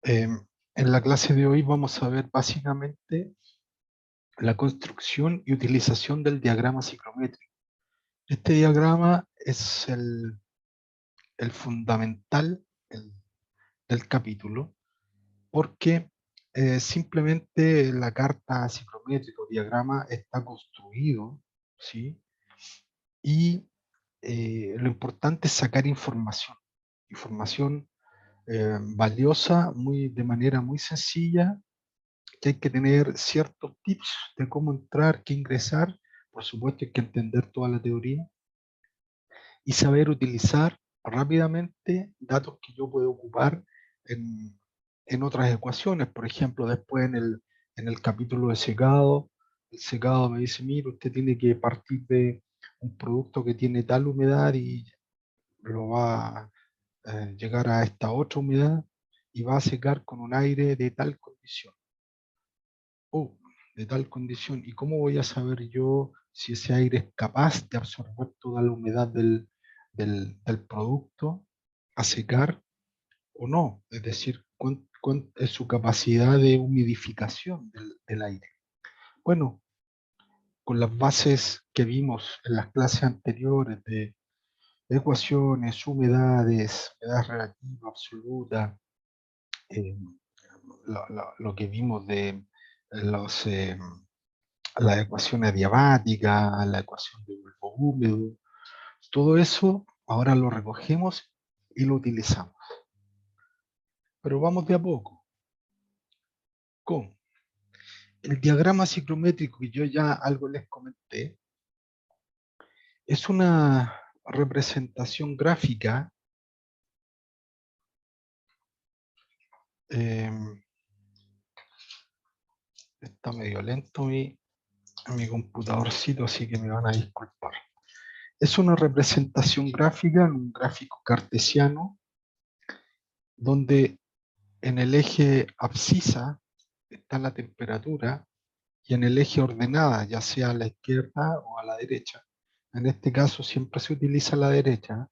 En la clase de hoy vamos a ver básicamente la construcción y utilización del diagrama ciclométrico. Este diagrama es el fundamental del capítulo porque simplemente la carta ciclométrica o diagrama está construido, ¿sí? Y lo importante es sacar información valiosa de manera muy sencilla, que hay que tener ciertos tips de cómo entrar, qué ingresar. Por supuesto hay que entender toda la teoría y saber utilizar rápidamente datos que yo puedo ocupar en otras ecuaciones. Por ejemplo, después en el capítulo de secado, el secado me dice, mira, usted tiene que partir de un producto que tiene tal humedad y lo va a llegar a esta otra humedad y va a secar con un aire de tal condición. De tal condición. ¿Y cómo voy a saber yo si ese aire es capaz de absorber toda la humedad del producto a secar o no? Es decir, ¿cuál es su capacidad de humidificación del aire? Bueno, con las bases que vimos en las clases anteriores de ecuaciones, humedades, humedad relativa, absoluta, eh, lo que vimos de los la ecuación adiabática, la ecuación de bulbo húmedo, todo eso ahora lo recogemos y lo utilizamos. Pero vamos de a poco. ¿Cómo? El diagrama ciclométrico que yo ya algo les comenté es una representación gráfica está medio lento mi computadorcito, así que me van a disculpar. Es una representación gráfica en un gráfico cartesiano donde en el eje abscisa está la temperatura y en el eje ordenada, ya sea a la izquierda o a la derecha, en este caso siempre se utiliza la derecha,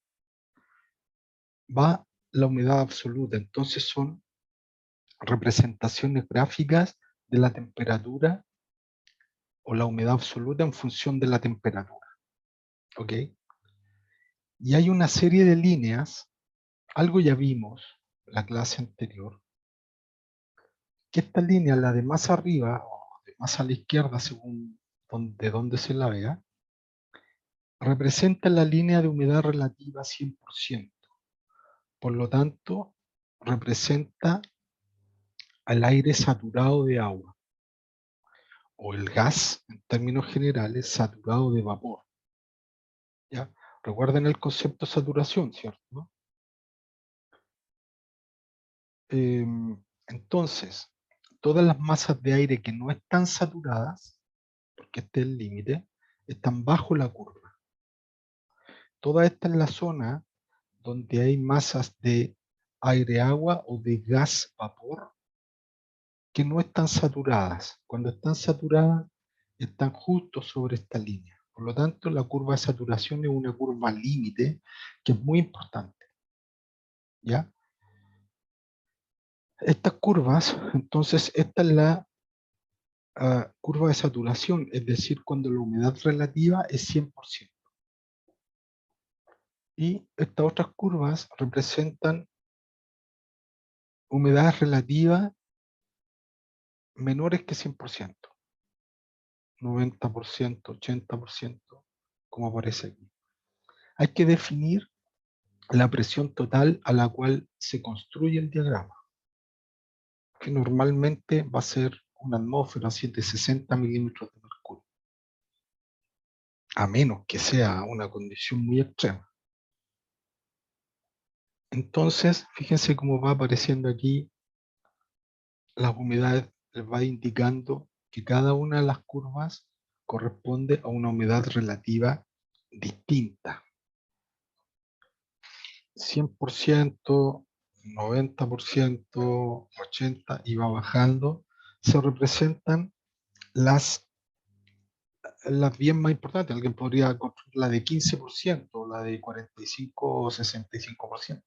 va la humedad absoluta. Entonces son representaciones gráficas de la temperatura o la humedad absoluta en función de la temperatura. ¿Ok? Y hay una serie de líneas, algo ya vimos en la clase anterior, que esta línea, la de más arriba o de más a la izquierda, según de donde se la vea, representa la línea de humedad relativa 100%. Por lo tanto, representa al aire saturado de agua, o el gas, en términos generales, saturado de vapor. ¿Ya? Recuerden el concepto de saturación, ¿cierto? Entonces, todas las masas de aire que no están saturadas, porque este es el límite, están bajo la curva. Toda esta es la zona donde hay masas de aire-agua o de gas-vapor que no están saturadas. Cuando están saturadas, están justo sobre esta línea. Por lo tanto, la curva de saturación es una curva límite que es muy importante. ¿Ya? Estas curvas, entonces, esta es la curva de saturación, es decir, cuando la humedad relativa es 100%. Y estas otras curvas representan humedades relativas menores que 100%, 90%, 80%, como aparece aquí. Hay que definir la presión total a la cual se construye el diagrama, que normalmente va a ser una atmósfera de 60 milímetros de mercurio, a menos que sea una condición muy extrema. Entonces, fíjense cómo va apareciendo aquí las humedades, les va indicando que cada una de las curvas corresponde a una humedad relativa distinta. 100%, 90%, 80% y va bajando, se representan las bien más importantes. Alguien podría construir la de 15%, la de 45 o 65%.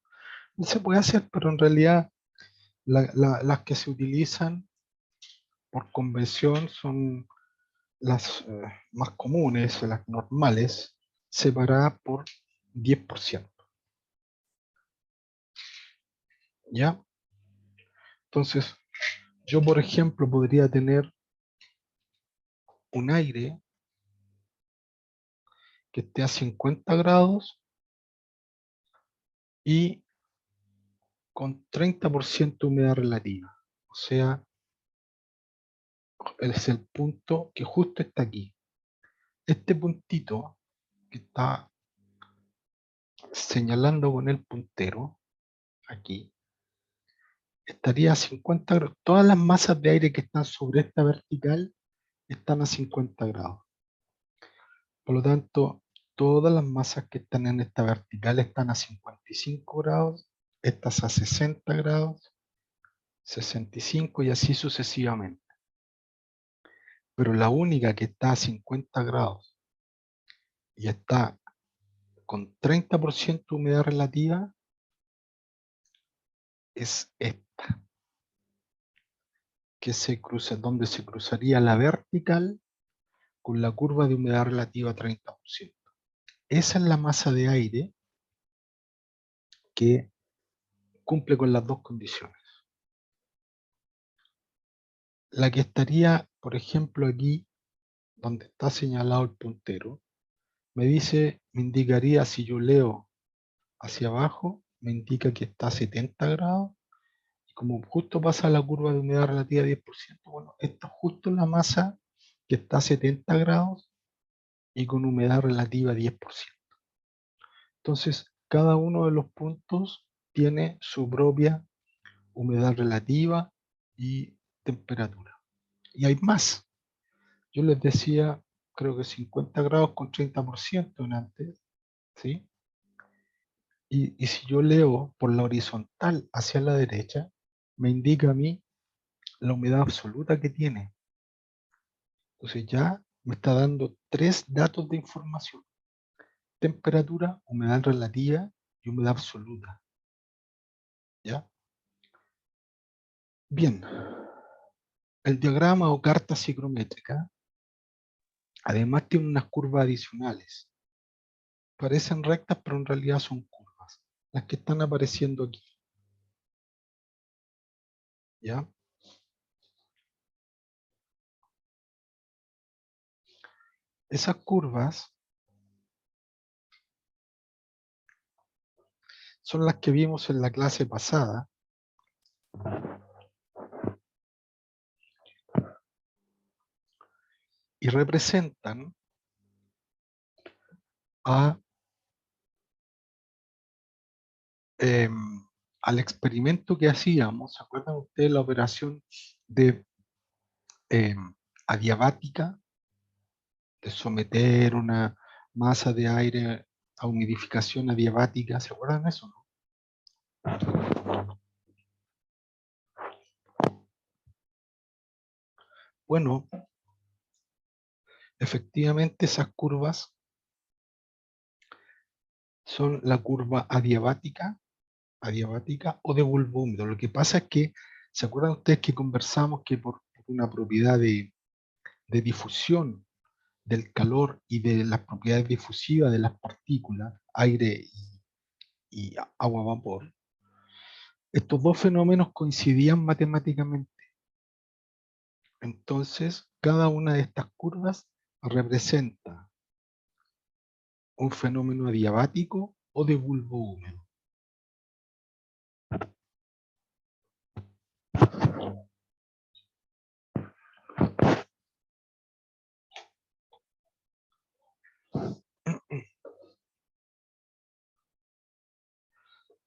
No se puede hacer, pero en realidad Las que se utilizan por convención son las más comunes, las normales, separadas por 10%. ¿Ya? Entonces, yo, por ejemplo, podría tener un aire que esté a 50 grados y con 30% humedad relativa. O sea, es el punto que justo está aquí. Este puntito que está señalando con el puntero, aquí, estaría a 50 grados. Todas las masas de aire que están sobre esta vertical están a 50 grados. Por lo tanto, todas las masas que están en esta vertical están a 55 grados, estas a 60 grados, 65 y así sucesivamente. Pero la única que está a 50 grados y está con 30% humedad relativa es esta, que se cruza, donde se cruzaría la vertical con la curva de humedad relativa a 30%. Esa es la masa de aire que cumple con las dos condiciones. La que estaría, por ejemplo, aquí, donde está señalado el puntero, me indicaría, si yo leo hacia abajo, me indica que está a 70 grados, y como justo pasa la curva de humedad relativa a 10%, bueno, esta es justo la masa que está a 70 grados y con humedad relativa a 10%. Entonces, cada uno de los puntos tiene su propia humedad relativa y temperatura. Y hay más. Yo les decía, creo que 50 grados con 30% en antes, ¿sí? Y si yo leo por la horizontal hacia la derecha, me indica a mí la humedad absoluta que tiene. Entonces ya me está dando 3 datos de información: temperatura, humedad relativa y humedad absoluta. ¿Ya? Bien, el diagrama o carta psicométrica además tiene unas curvas adicionales. Parecen rectas, pero en realidad son curvas, las que están apareciendo aquí. ¿Ya? Esas curvas son las que vimos en la clase pasada, y representan a, al experimento que hacíamos. ¿Se acuerdan ustedes la operación de adiabática, de someter una masa de aire a humidificación adiabática? ¿Se acuerdan de eso, no? Bueno, efectivamente esas curvas son la curva adiabática o de bulbo húmedo. Lo que pasa es que, ¿se acuerdan ustedes que conversamos que por una propiedad de difusión del calor y de las propiedades difusivas de las partículas, aire y agua-vapor, estos dos fenómenos coincidían matemáticamente? Entonces, cada una de estas curvas representa un fenómeno adiabático o de bulbo húmedo.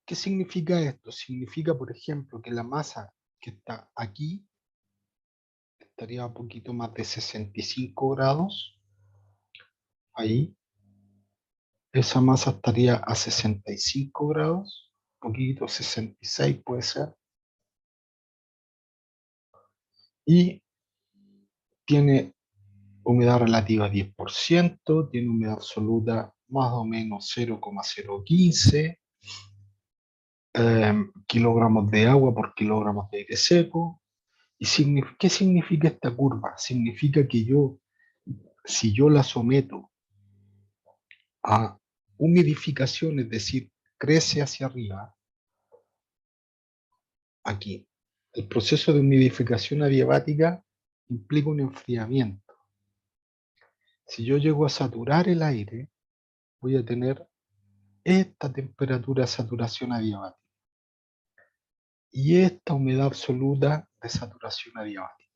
¿Qué significa esto? Significa, por ejemplo, que la masa que está aquí estaría a un poquito más de 65 grados. Ahí, esa masa estaría a 65 grados, poquito, 66 puede ser, y tiene humedad relativa 10%, tiene humedad absoluta más o menos 0,015, kilogramos de agua por kilogramos de aire seco. ¿Y qué significa esta curva? Significa que si yo la someto a humidificación, es decir, crece hacia arriba, aquí, el proceso de humidificación adiabática implica un enfriamiento. Si yo llego a saturar el aire, voy a tener esta temperatura de saturación adiabática y esta humedad absoluta de saturación adiabática.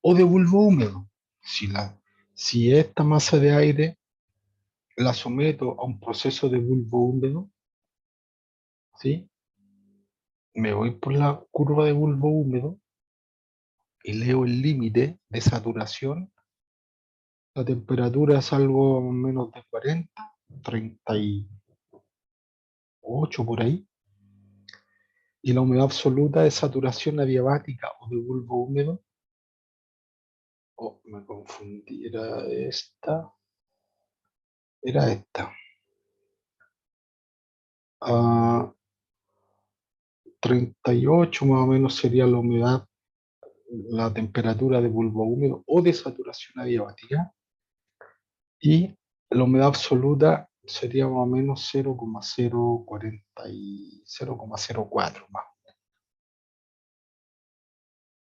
O de bulbo húmedo. Si esta masa de aire la someto a un proceso de bulbo húmedo, ¿sí? Me voy por la curva de bulbo húmedo y leo el límite de saturación. La temperatura es algo menos de 40, 38 por ahí. Y la humedad absoluta de saturación adiabática o de bulbo húmedo, me confundí, era esta. 38 más o menos sería la humedad, la temperatura de bulbo húmedo o de saturación adiabática. Y la humedad absoluta sería más o menos 0,040 y 0,04 más.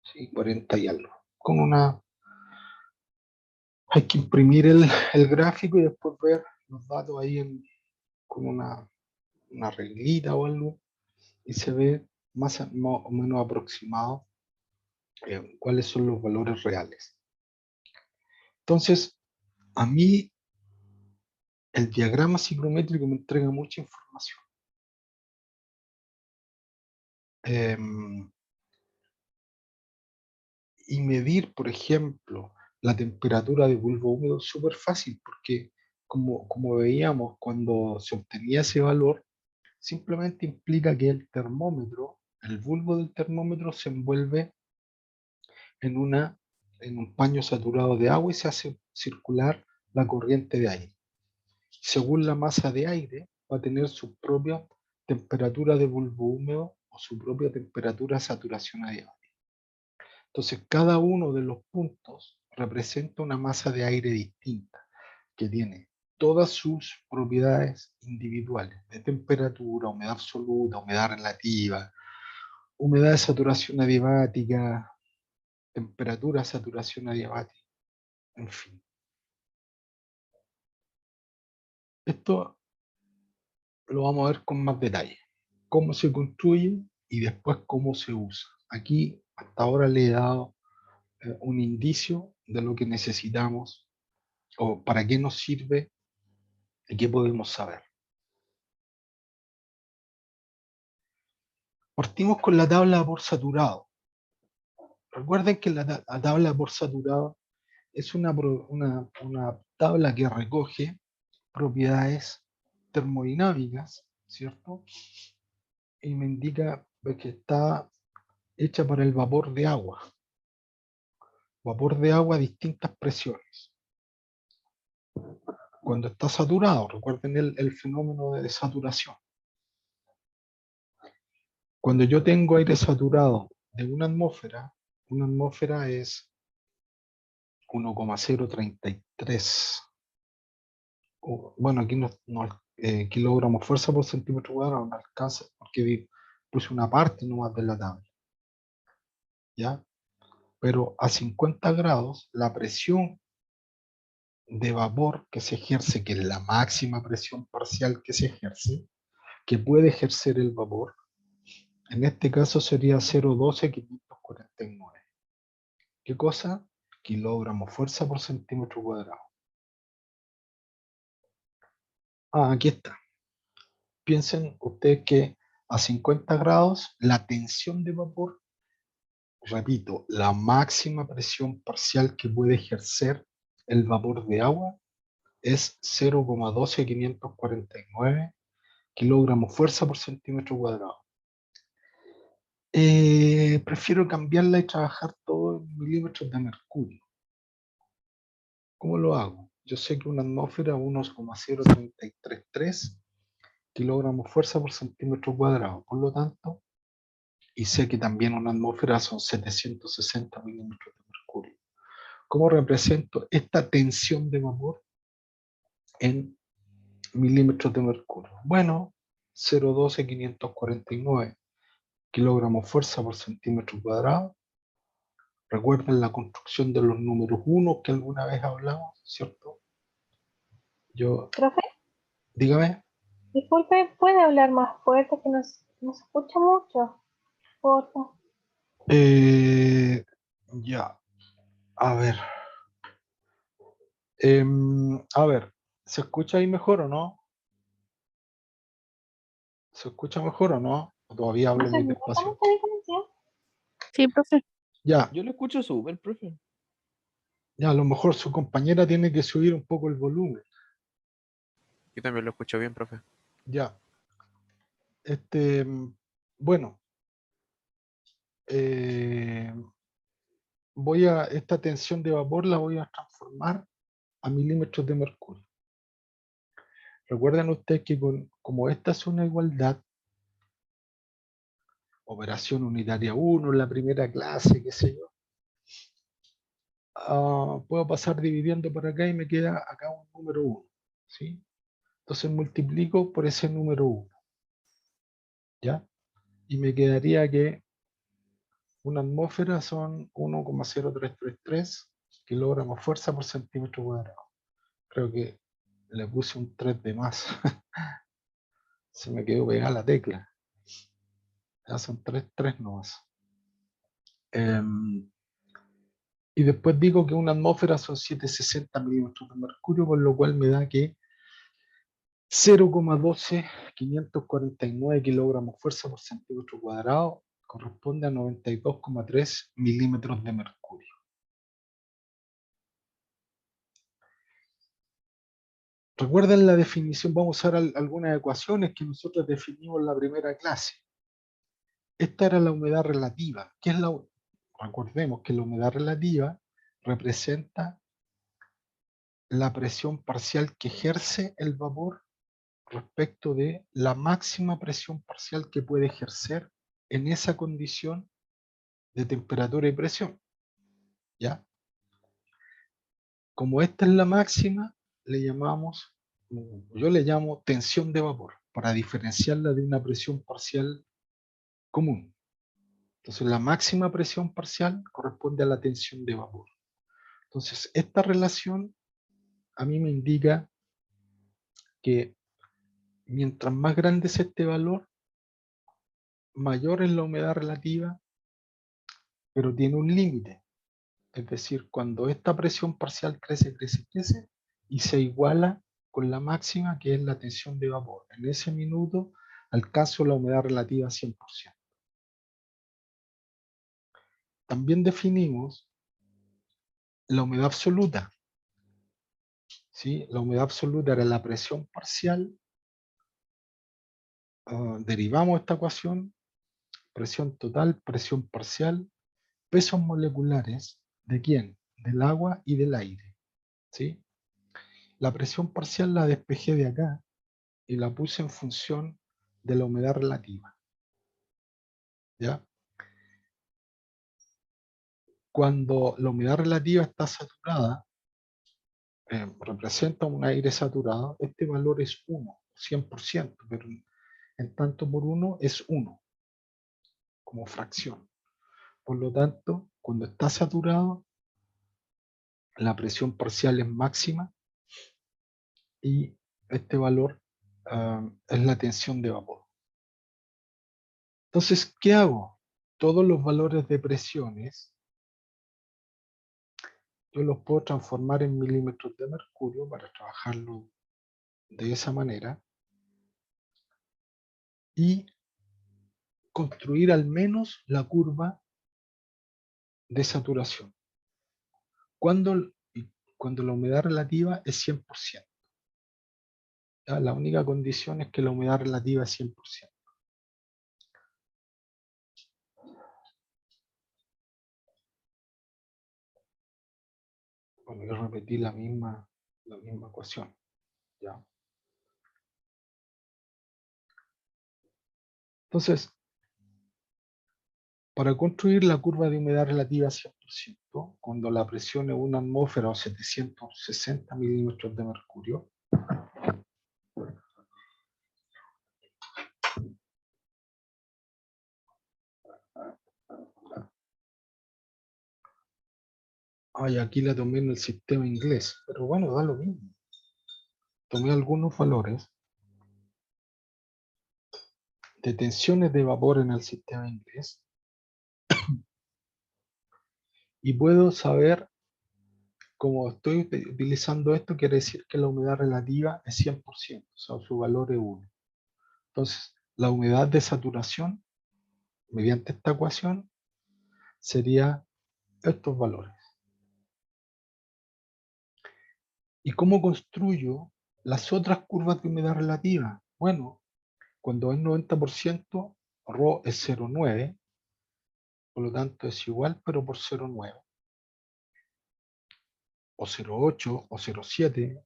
Sí, 40 y algo. Hay que imprimir el gráfico y después ver los datos ahí con una reglita o algo, y se ve más o menos aproximado cuáles son los valores reales. Entonces, a mí el diagrama ciclométrico me entrega mucha información. Y medir, por ejemplo, la temperatura de bulbo húmedo es súper fácil, porque como veíamos, cuando se obtenía ese valor, simplemente implica que el bulbo del termómetro se envuelve en un paño saturado de agua y se hace circular la corriente de aire. Según la masa de aire, va a tener su propia temperatura de bulbo húmedo o su propia temperatura de saturación adiabática. Entonces, cada uno de los puntos representa una masa de aire distinta, que tiene todas sus propiedades individuales, de temperatura, humedad absoluta, humedad relativa, humedad de saturación adiabática, temperatura de saturación adiabática, en fin. Esto lo vamos a ver con más detalle. Cómo se construye y después cómo se usa. Aquí hasta ahora le he dado un indicio de lo que necesitamos o para qué nos sirve y qué podemos saber. Partimos con la tabla por saturado. Recuerden que la tabla por saturado es una tabla que recoge propiedades termodinámicas, ¿cierto? Y me indica que está hecha para el vapor de agua. Vapor de agua a distintas presiones. Cuando está saturado, recuerden el fenómeno de desaturación. Cuando yo tengo aire saturado de una atmósfera es 1,033. Bueno, aquí no kilogramos fuerza por centímetro cuadrado, no alcanza porque puse una parte nomás de la tabla. ¿Ya? Pero a 50 grados, la presión de vapor que se ejerce, que es la máxima presión parcial que se ejerce, que puede ejercer el vapor, en este caso sería 0,12549. ¿Qué cosa? Kilogramos fuerza por centímetro cuadrado. Aquí está. Piensen ustedes que a 50 grados la tensión de vapor, repito, la máxima presión parcial que puede ejercer el vapor de agua es 0,12549 kilogramos fuerza por centímetro cuadrado. Prefiero cambiarla y trabajar todo en milímetros de mercurio. ¿Cómo lo hago? Yo sé que una atmósfera 1,0333 kilogramos fuerza por centímetro cuadrado. Por lo tanto, y sé que también una atmósfera son 760 milímetros de mercurio. ¿Cómo represento esta tensión de vapor en milímetros de mercurio? Bueno, 0,12,549 kilogramos fuerza por centímetro cuadrado. Recuerden la construcción de los números 1 que alguna vez hablamos, ¿cierto? Profe, Dígame. disculpe, ¿puede hablar más fuerte que nos escucha mucho? Por favor. Ya, a ver. A ver, ¿se escucha ahí mejor o no? ¿Se escucha mejor o no? ¿O todavía hablo ¿Se muy nota despacio? mucha diferencia? Sí, profe. Ya, Yo lo escucho súper, profe. ya, a lo mejor su compañera tiene que subir un poco el volumen. Yo también lo escucho bien, profe. Ya, este, bueno, eh, esta tensión de vapor la voy a transformar a milímetros de mercurio. Recuerden ustedes que como esta es una igualdad, operación unitaria 1 en la primera clase, qué sé yo, puedo pasar dividiendo por acá y me queda acá un número 1, ¿sí? Entonces multiplico por ese número 1, ¿ya? Y me quedaría que una atmósfera son 1,0333 kilogramos fuerza por centímetro cuadrado. Creo que le puse un 3 de más. Se me quedó pegada la tecla. Ya son 3 nomás. Y después digo que una atmósfera son 760 milímetros de mercurio, por lo cual me da que 0,12549 kilogramos fuerza por centímetro cuadrado corresponde a 92,3 milímetros de mercurio. Recuerden la definición, vamos a usar algunas ecuaciones que nosotros definimos en la primera clase. Esta era la humedad relativa. Recordemos que la humedad relativa representa la presión parcial que ejerce el vapor respecto de la máxima presión parcial que puede ejercer en esa condición de temperatura y presión. ¿Ya? Como esta es la máxima, yo le llamo tensión de vapor, para diferenciarla de una presión parcial común. Entonces, la máxima presión parcial corresponde a la tensión de vapor. Entonces, esta relación a mí me indica que mientras más grande es este valor, mayor es la humedad relativa, pero tiene un límite. Es decir, cuando esta presión parcial crece, crece, crece, y se iguala con la máxima, que es la tensión de vapor. En ese minuto alcanzo la humedad relativa 100%. También definimos la humedad absoluta. ¿Sí? La humedad absoluta era la presión parcial. Derivamos esta ecuación, presión total, presión parcial, pesos moleculares, ¿de quién? Del agua y del aire. ¿Sí? La presión parcial la despejé de acá y la puse en función de la humedad relativa. ¿Ya? Cuando la humedad relativa está saturada, representa un aire saturado, este valor es 1, 100%, pero en tanto por 1 es 1, como fracción. Por lo tanto, cuando está saturado, la presión parcial es máxima y este valor es la tensión de vapor. Entonces, ¿qué hago? Todos los valores de presiones yo los puedo transformar en milímetros de mercurio para trabajarlo de esa manera y construir al menos la curva de saturación. Cuando, cuando la humedad relativa es 100%. ¿Ya? La única condición es que la humedad relativa es 100%. Bueno, yo repetí la misma ecuación. ¿Ya? Entonces, para construir la curva de humedad relativa a 100%, cuando la presión es una atmósfera o 760 milímetros de mercurio, ay, aquí la tomé en el sistema inglés, pero bueno, da lo mismo. Tomé algunos valores de tensiones de vapor en el sistema inglés y puedo saber, como estoy utilizando esto, quiere decir que la humedad relativa es 100%, o sea, su valor es 1. Entonces, la humedad de saturación, mediante esta ecuación, sería estos valores. ¿Y cómo construyo las otras curvas de humedad relativa? Bueno, cuando es 90%, ρ es 0,9, por lo tanto es igual, pero por 0,9. O 0,8, o 0,7,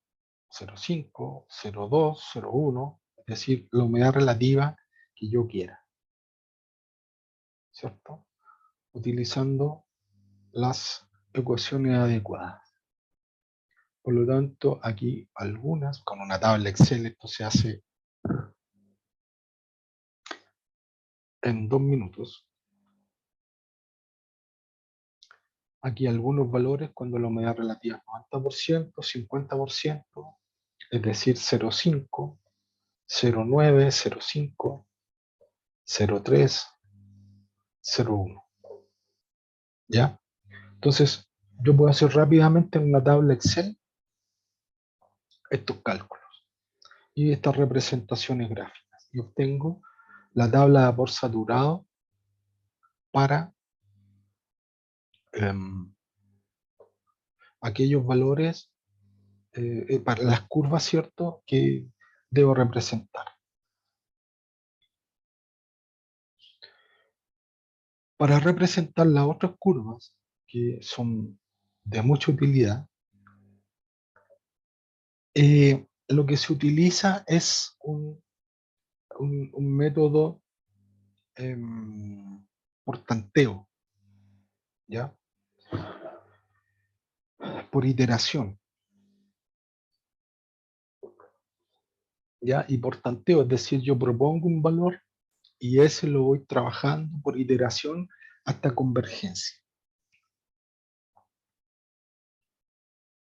0,5, 0,2, 0,1, es decir, la humedad relativa que yo quiera, ¿cierto? Utilizando las ecuaciones adecuadas. Por lo tanto, aquí algunas, con una tabla Excel, esto se hace en 2 minutos. Aquí algunos valores cuando la humedad relativa es 90%, 50%, es decir, 0,5, 0,9, 0,5, 0,3, 0,1. ¿Ya? Entonces, yo puedo hacer rápidamente en una tabla Excel estos cálculos y estas representaciones gráficas. Y obtengo la tabla de vapor saturado para aquellos valores, para las curvas, ¿cierto?, que debo representar. Para representar las otras curvas, que son de mucha utilidad, lo que se utiliza es un método por tanteo, ¿ya? Por iteración, ¿ya? Y por tanteo, es decir, yo propongo un valor y ese lo voy trabajando por iteración hasta convergencia.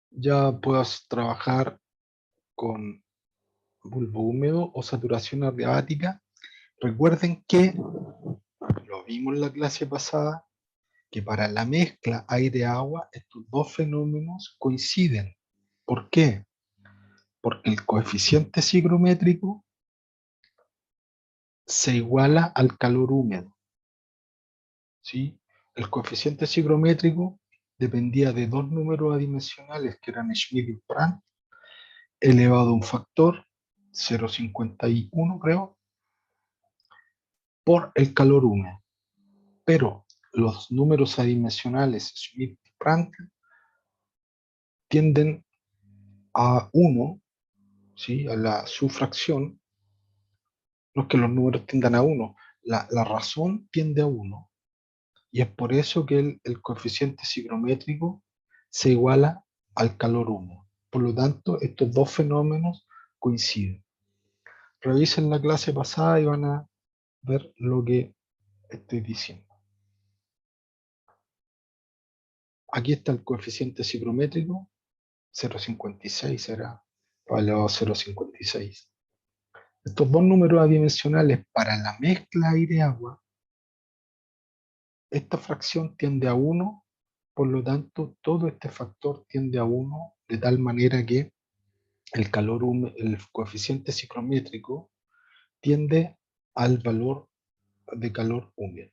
Ya puedo trabajar con bulbo húmedo o saturación adiabática. Recuerden que, lo vimos en la clase pasada, que para la mezcla aire-agua estos dos fenómenos coinciden. ¿Por qué? Porque el coeficiente sigrométrico se iguala al calor húmedo, ¿sí? El coeficiente sigrométrico dependía de dos números adimensionales que eran Schmidt y Prandtl, elevado a un factor 0,51, creo, por el calor húmedo. Pero los números adimensionales Schmidt y Prandtl tienden a 1, ¿sí?, a la subfracción. No es que los números tiendan a 1, la razón tiende a 1. Y es por eso que el coeficiente sigrométrico se iguala al calor húmedo. Por lo tanto, estos dos fenómenos coinciden. Revisen la clase pasada y van a ver lo que estoy diciendo. Aquí está el coeficiente sigrométrico, 0,56 era elevado a 0,56. Estos dos números adimensionales para la mezcla aire-agua, esta fracción tiende a 1, por lo tanto, todo este factor tiende a 1, de tal manera que el calor húmedo, el coeficiente sigrométrico tiende al valor de calor húmedo.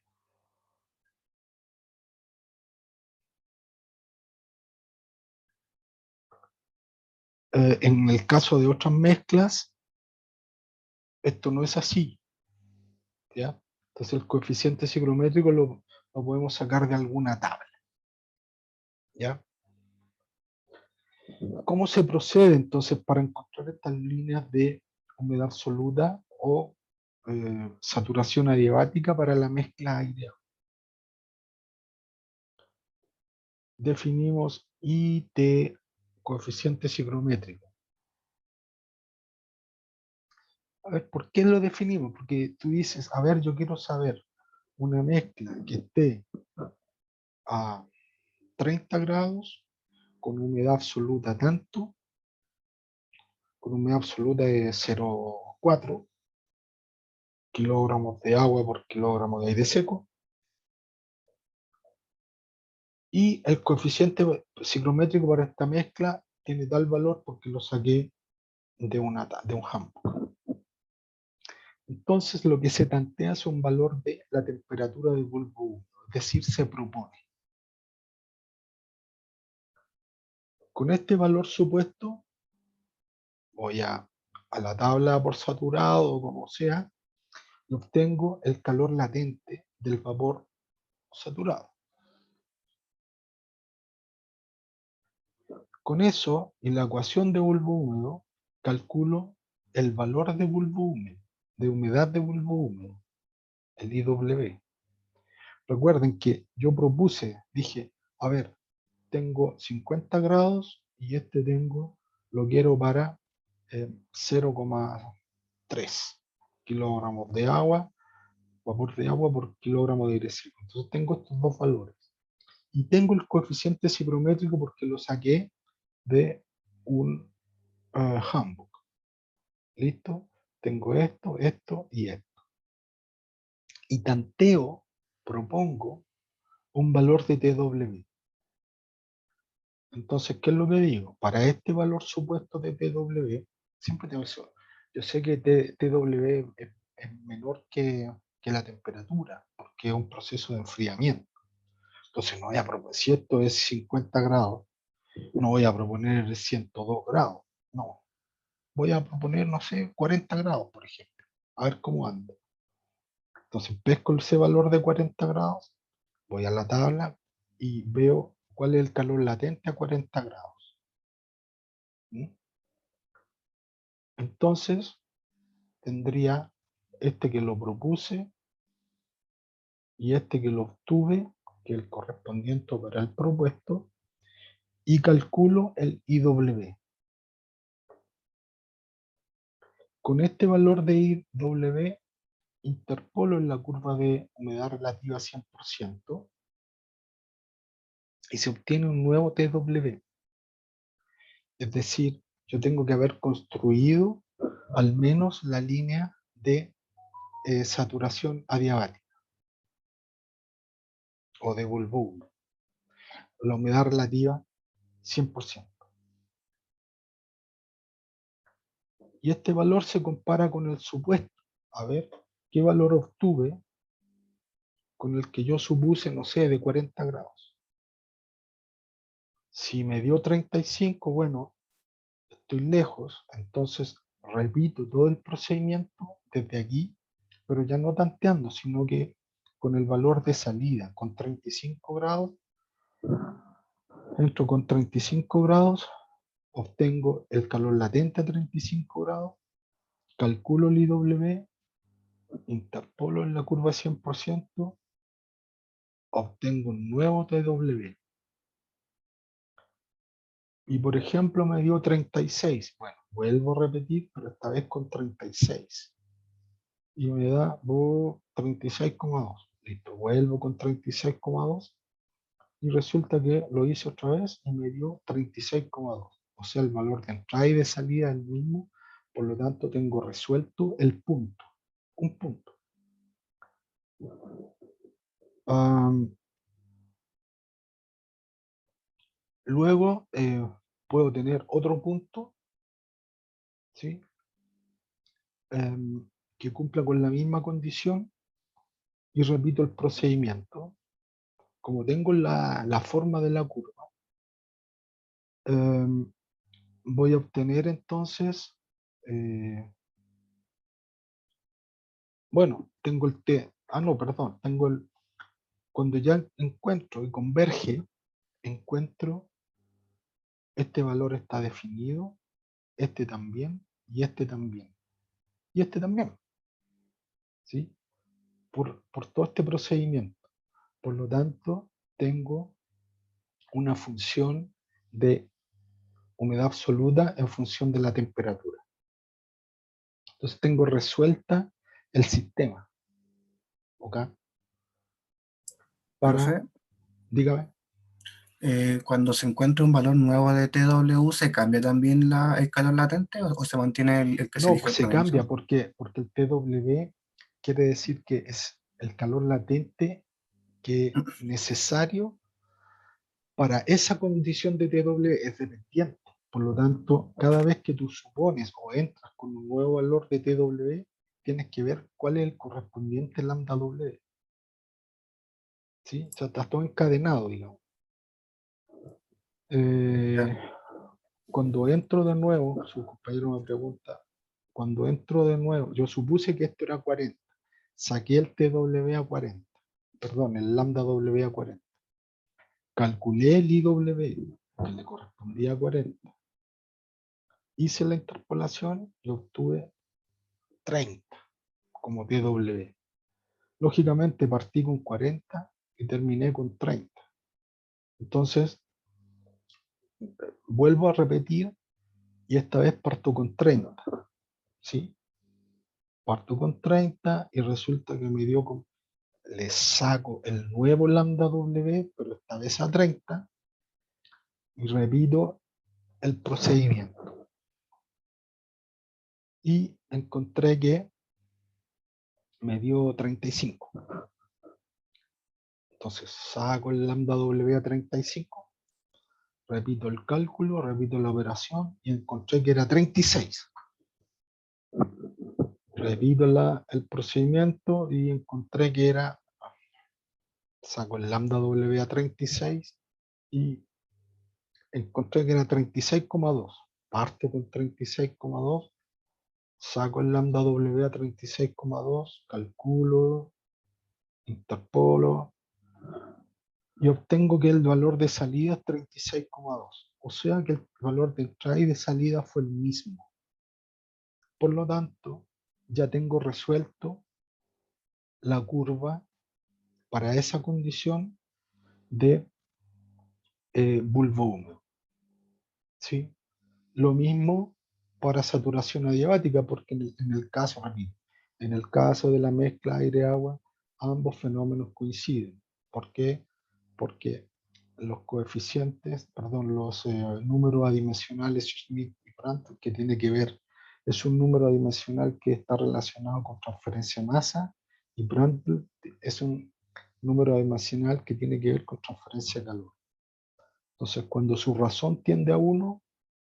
En el caso de otras mezclas, esto no es así, ¿ya? Entonces el coeficiente sigrométrico lo podemos sacar de alguna tabla, ¿ya? ¿Cómo se procede entonces para encontrar estas líneas de humedad absoluta o saturación adiabática para la mezcla aire. Definimos IT, coeficiente psicométrico. A ver, ¿por qué lo definimos? Porque tú dices, a ver, yo quiero saber una mezcla que esté a 30 grados con humedad absoluta tanto, con humedad absoluta de 0,4 kilogramos de agua por kilogramo de aire seco, y el coeficiente psicométrico para esta mezcla tiene tal valor porque lo saqué de un handbook. Entonces lo que se tantea es un valor de la temperatura de bulbo húmedo, es decir, se propone. Con este valor supuesto voy a la tabla por saturado o como sea y obtengo el calor latente del vapor saturado. Con eso, en la ecuación de bulbo húmedo, calculo el valor de bulbo húmedo, de humedad de bulbo húmedo, el IW. Recuerden que yo propuse, dije, a ver, tengo 50 grados y lo quiero para 0,3 kilogramos de agua, vapor de agua por kilogramo de aire seco. Entonces tengo estos dos valores. Y tengo el coeficiente psicométrico porque lo saqué de un handbook. ¿Listo? Tengo esto, esto y esto. Y tanteo, propongo un valor de TW. Entonces, ¿qué es lo que digo? Para este valor supuesto de TW, siempre tengo eso. Yo sé que TW es menor que la temperatura, porque es un proceso de enfriamiento. Entonces, no voy a proponer, si esto es 50 grados, no voy a proponer 102 grados. No. Voy a proponer, no sé, 40 grados, por ejemplo. A ver cómo anda. Entonces, pesco ese valor de 40 grados, voy a la tabla y veo cuál es el calor latente a 40 grados. ¿Mm? Entonces, tendría este que lo propuse y este que lo obtuve, que es el correspondiente para el propuesto, y calculo el IW. Con este valor de IW, interpolo en la curva de humedad relativa 100% y se obtiene un nuevo TW. Es decir, yo tengo que haber construido al menos la línea de saturación adiabática o de bulbo húmedo, la humedad relativa 100%. Y este valor se compara con el supuesto. A ver, ¿qué valor obtuve con el que yo supuse, no sé, de 40 grados? Si me dio 35, bueno, estoy lejos, entonces repito todo el procedimiento desde aquí, pero ya no tanteando, sino que con el valor de salida, con 35 grados, entro con 35 grados, obtengo el calor latente a 35 grados, calculo el IW, interpolo en la curva 100%, obtengo un nuevo TW. Y por ejemplo me dio 36. Bueno, vuelvo a repetir, pero esta vez con 36. Y me da 36,2. Listo, vuelvo con 36,2. Y resulta que lo hice otra vez y me dio 36,2. O sea, el valor de entrada y de salida es el mismo. Por lo tanto, tengo resuelto el punto. Un punto. Luego puedo tener otro punto, ¿sí? Que cumpla con la misma condición y repito el procedimiento. Como tengo la forma de la curva, voy a obtener entonces, bueno, tengo el T, no, perdón, cuando ya encuentro y converge, encuentro este valor está definido, este también, y este también, y este también. ¿sí? Por todo este procedimiento. Por lo tanto, tengo una función de humedad absoluta en función de la temperatura. Entonces tengo resuelta el sistema. ¿Ok? Profe, Dígame. cuando se encuentra un valor nuevo de TW, ¿se cambia también el calor latente o se mantiene el que se No, eligió pues al se cambia comienzo? porque el TW quiere decir que es el calor latente que necesario para esa condición de TW es dependiente. Por lo tanto, cada vez que tú supones o entras con un nuevo valor de TW, tienes que ver cuál es el correspondiente lambda W. ¿Sí? O sea, está todo encadenado, digamos. Cuando entro de nuevo, su compañero me pregunta, cuando entro de nuevo, yo supuse que esto era 40, saqué el TW a 40, perdón, el lambda W a 40, calculé el IW, que le correspondía a 40, hice la interpolación y obtuve 30 como TW. Lógicamente partí con 40 y terminé con 30. Entonces, vuelvo a repetir y esta vez parto con 30. ¿Sí? Parto con 30 y resulta que me dio con... Le saco el nuevo lambda W, pero esta vez a 30 y repito el procedimiento. Y encontré que me dio 35. Entonces saco el lambda W a 35, repito el cálculo, repito la operación y encontré que era 36. Repito el procedimiento y encontré que era, saco el lambda W a 36 y encontré que era 36,2. Parto con 36,2, saco el lambda W a 36,2, calculo, interpolo y obtengo que el valor de salida es 36,2. O sea que el valor de entrada y de salida fue el mismo. Por lo tanto, ya tengo resuelto la curva para esa condición de bulbo húmedo. ¿Sí? Lo mismo para saturación adiabática, porque en el caso, repito, en el caso de la mezcla aire-agua, ambos fenómenos coinciden. ¿Por qué? Porque los coeficientes, perdón, los números adimensionales Schmidt y Prandtl, que tiene que ver, es un número adimensional que está relacionado con transferencia de masa, y Prandtl es un número adimensional que tiene que ver con transferencia de calor. Entonces, cuando su razón tiende a 1,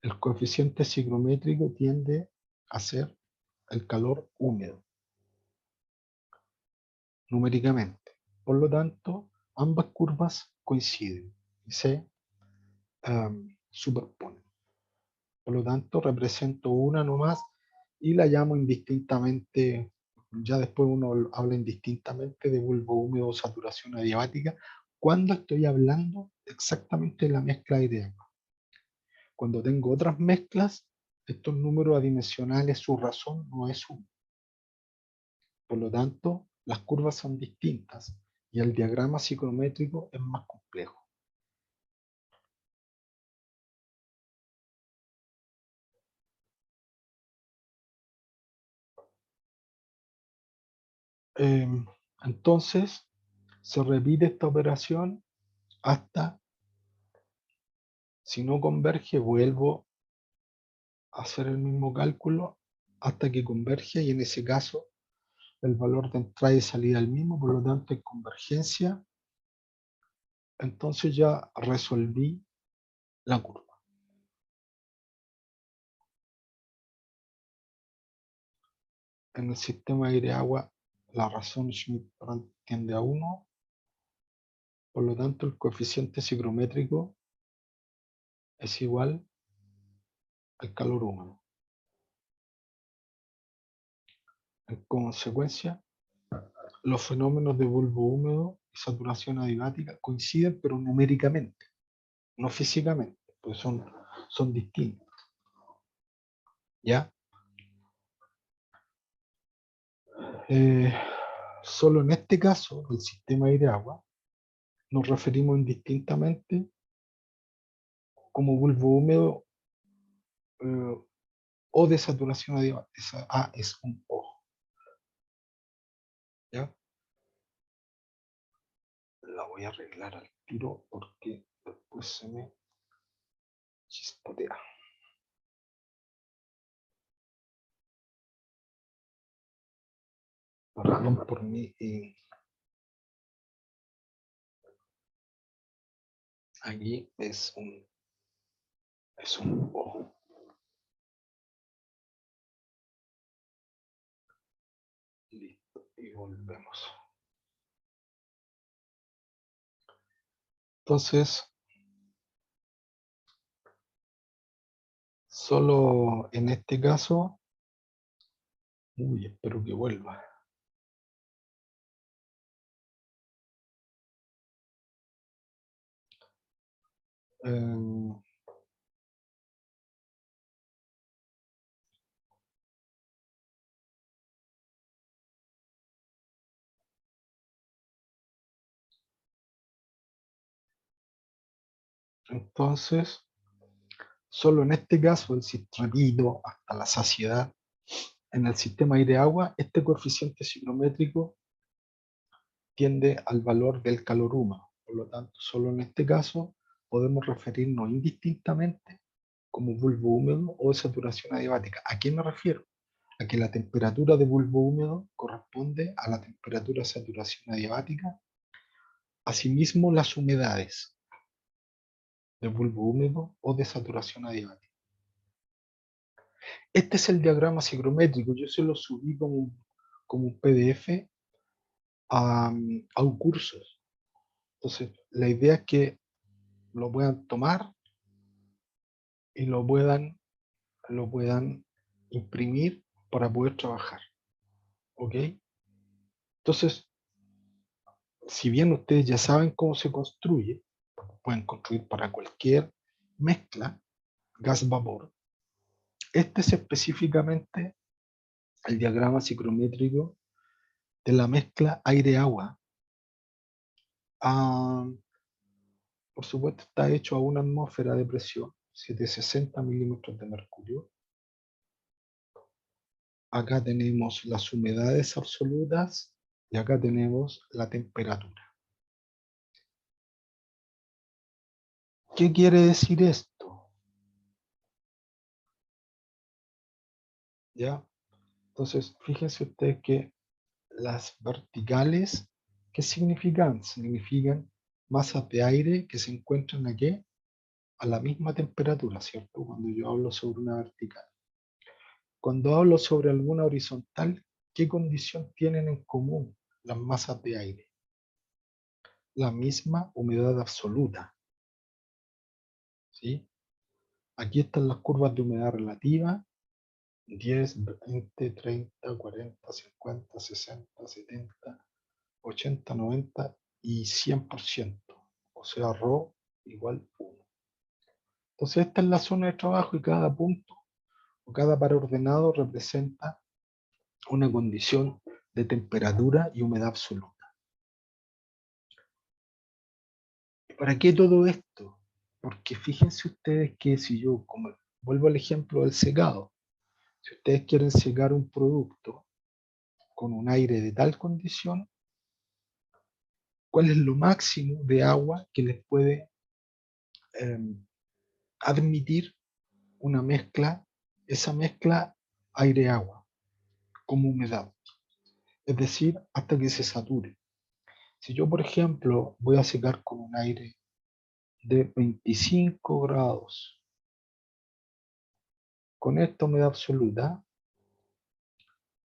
el coeficiente psicométrico tiende a ser el calor húmedo, numéricamente. Por lo tanto, ambas curvas coinciden y se superponen. Por lo tanto, represento una nomás y la llamo indistintamente, ya después uno habla indistintamente de bulbo húmedo o saturación adiabática, cuando estoy hablando exactamente de la mezcla aire-agua. Cuando tengo otras mezclas, estos números adimensionales, su razón no es 1. Por lo tanto, las curvas son distintas y el diagrama psicométrico es más complejo. Entonces, se repite esta operación hasta, si no converge, vuelvo a hacer el mismo cálculo hasta que converge y en ese caso el valor de entrada y salida es el mismo, por lo tanto en convergencia, entonces ya resolví la curva. En el sistema aire-agua la razón Schmidt tiende a 1, por lo tanto el coeficiente psicométrico es igual al calor húmedo. En consecuencia, los fenómenos de bulbo húmedo y saturación adiabática coinciden, pero numéricamente, no físicamente, pues son distintos. ¿Ya? Solo en este caso, el sistema aire-agua, nos referimos indistintamente como bulbo húmedo o de saturación adiabatica. Esa A es un O. ¿Ya? La voy a arreglar al tiro porque después se me chispotea. Perdón por mí. Aquí es un O. Listo. Y volvemos. Entonces, solo en este caso, espero que vuelva. Entonces, solo en este caso, repito, hasta la saciedad, en el sistema aire-agua, este coeficiente ciclométrico tiende al valor del calor húmedo. Por lo tanto, solo en este caso podemos referirnos indistintamente como bulbo húmedo o de saturación adiabática. ¿A qué me refiero? A que la temperatura de bulbo húmedo corresponde a la temperatura de saturación adiabática. Asimismo, las humedades de bulbo húmedo o de saturación adiabática. Este es el diagrama ciclométrico. Yo se lo subí como un PDF a un curso. Entonces, la idea es que lo puedan tomar y lo puedan imprimir para poder trabajar. ¿Ok? Entonces, si bien ustedes ya saben cómo se construye, pueden construir para cualquier mezcla gas-vapor. Este es específicamente el diagrama ciclométrico de la mezcla aire-agua. Por supuesto, está hecho a una atmósfera de presión, 760 milímetros de mercurio. Acá tenemos las humedades absolutas y acá tenemos la temperatura. ¿Qué quiere decir esto? ¿Ya? Entonces, fíjense ustedes que las verticales, ¿qué significan? Significan masas de aire que se encuentran aquí a la misma temperatura, ¿cierto? Cuando yo hablo sobre una vertical. Cuando hablo sobre alguna horizontal, ¿qué condición tienen en común las masas de aire? La misma humedad absoluta. ¿Sí? Aquí están las curvas de humedad relativa, 10, 20, 30, 40, 50, 60, 70, 80, 90 y 100%. O sea, ρ igual 1. Entonces esta es la zona de trabajo y cada punto o cada par ordenado representa una condición de temperatura y humedad absoluta. ¿Para qué todo esto? Porque fíjense ustedes que si yo, como vuelvo al ejemplo del secado, si ustedes quieren secar un producto con un aire de tal condición, ¿cuál es lo máximo de agua que les puede admitir una mezcla, esa mezcla aire-agua, como humedad? Es decir, hasta que se sature. Si yo, por ejemplo, voy a secar con un aire de 25 grados, con esta humedad absoluta,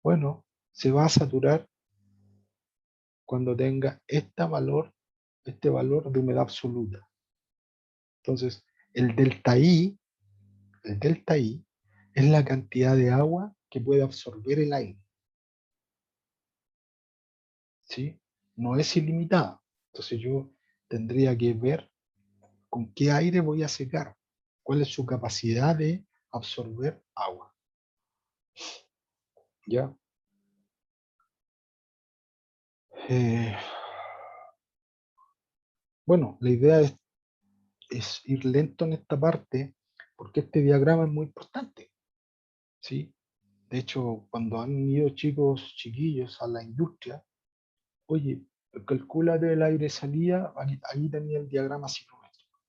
bueno, se va a saturar cuando tenga este valor de humedad absoluta. Entonces, el delta I es la cantidad de agua que puede absorber el aire. ¿Sí? No es ilimitada. Entonces yo tendría que ver con qué aire voy a secar, cuál es su capacidad de absorber agua. ¿Ya? Eh, bueno, la idea es ir lento en esta parte porque este diagrama es muy importante, ¿sí? De hecho, cuando han ido chicos, chiquillos a la industria, oye, calcúlate el aire salía, ahí tenía el diagrama ciclométrico.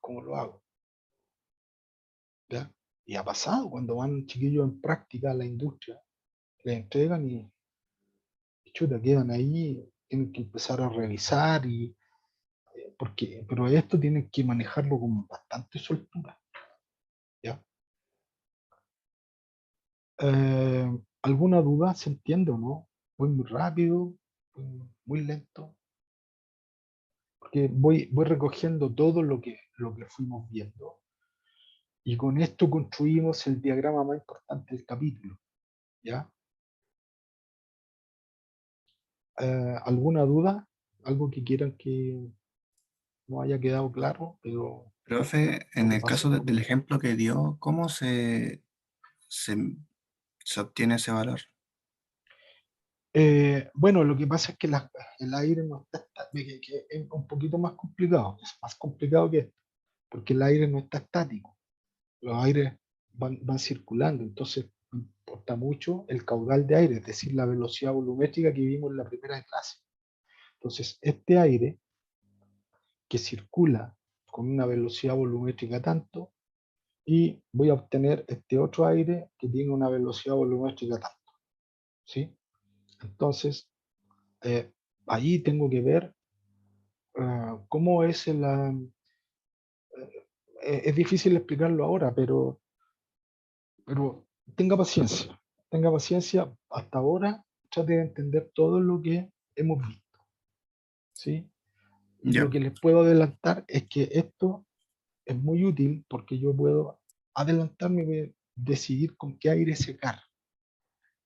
¿Cómo lo hago? ¿Ya? Y ha pasado cuando van chiquillos en práctica a la industria, les entregan y chuta, quedan ahí, tienen que empezar a revisar pero esto tienen que manejarlo con bastante soltura, ¿ya? ¿Alguna duda? ¿Se entiende o no? ¿Voy muy rápido? ¿Muy lento? Porque voy recogiendo todo lo que fuimos viendo y con esto construimos el diagrama más importante del capítulo, ¿ya? ¿Alguna duda? ¿Algo que quieran que no haya quedado claro? Pero Profe, lo en que el pasa caso es del ejemplo que dio, ¿cómo se, se obtiene ese valor? bueno, lo que pasa es que el aire no que es un poquito más complicado, es más complicado que esto, porque el aire no está estático, los aires van circulando, entonces importa mucho el caudal de aire, es decir, la velocidad volumétrica que vimos en la primera clase. Entonces, este aire que circula con una velocidad volumétrica tanto, y voy a obtener este otro aire que tiene una velocidad volumétrica tanto, ¿sí? Entonces, ahí tengo que ver cómo es es difícil explicarlo ahora, pero tenga paciencia hasta ahora, trate de entender todo lo que hemos visto, ¿sí? Y lo Ya, que les puedo adelantar es que esto es muy útil porque yo puedo adelantarme y decidir con qué aire secar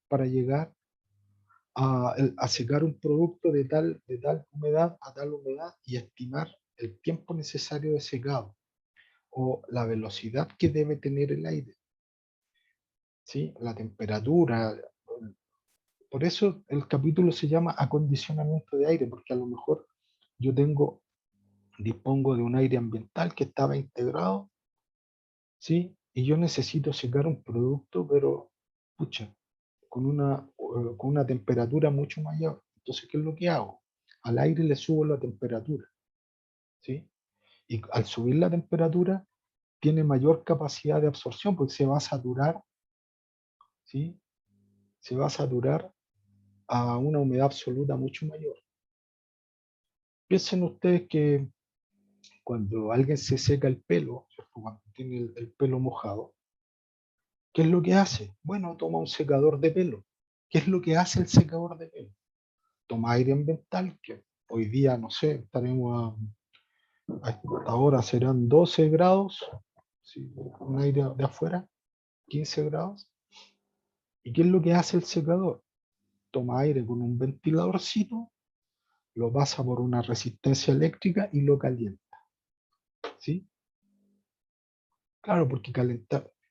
para llegar a secar un producto de tal humedad a tal humedad y estimar el tiempo necesario de secado o la velocidad que debe tener el aire, ¿sí? La temperatura. Por eso el capítulo se llama acondicionamiento de aire, porque a lo mejor yo dispongo de un aire ambiental que estaba integrado, ¿sí? Y yo necesito secar un producto, pero, pucha, con una temperatura mucho mayor. Entonces, ¿qué es lo que hago? Al aire le subo la temperatura, ¿sí? Y al subir la temperatura, tiene mayor capacidad de absorción porque se va a saturar, ¿sí? Se va a saturar a una humedad absoluta mucho mayor. Piensen ustedes que cuando alguien se seca el pelo, ¿cierto? Cuando tiene el pelo mojado, ¿qué es lo que hace? Bueno, toma un secador de pelo. ¿Qué es lo que hace el secador de pelo? Toma aire ambiental, que hoy día, no sé, estaremos a esta hora serán 12 grados, ¿sí? Un aire de afuera, 15 grados. ¿Y qué es lo que hace el secador? Toma aire con un ventiladorcito, lo pasa por una resistencia eléctrica y lo calienta, ¿sí? Claro, porque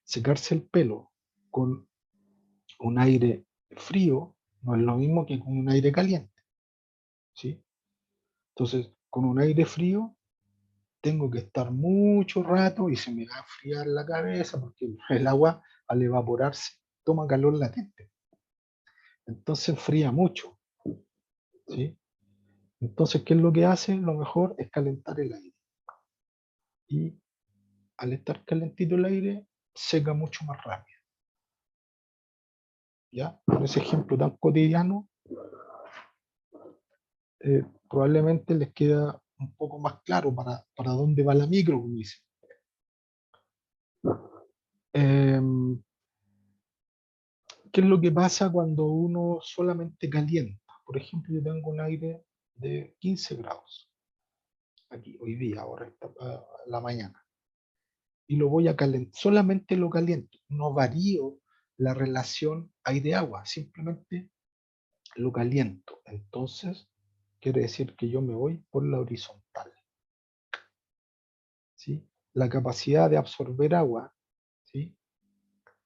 secarse el pelo con un aire frío no es lo mismo que con un aire caliente, ¿sí? Entonces, con un aire frío tengo que estar mucho rato y se me va a enfriar la cabeza porque el agua al evaporarse toma calor latente. Entonces enfría mucho, ¿sí? Entonces, ¿qué es lo que hace? Lo mejor es calentar el aire. Y al estar calentito el aire, seca mucho más rápido. ¿Ya? Con ese ejemplo tan cotidiano, probablemente les queda un poco más claro para dónde va la micro, como dice. ¿Qué es lo que pasa cuando uno solamente calienta? Por ejemplo, yo tengo un aire de 15 grados, aquí, hoy día, ahora, la mañana, y lo voy a calentar, solamente lo caliento, no varío la relación aire-agua, simplemente lo caliento. Entonces, quiere decir que yo me voy por la horizontal, ¿sí? La capacidad de absorber agua, ¿sí?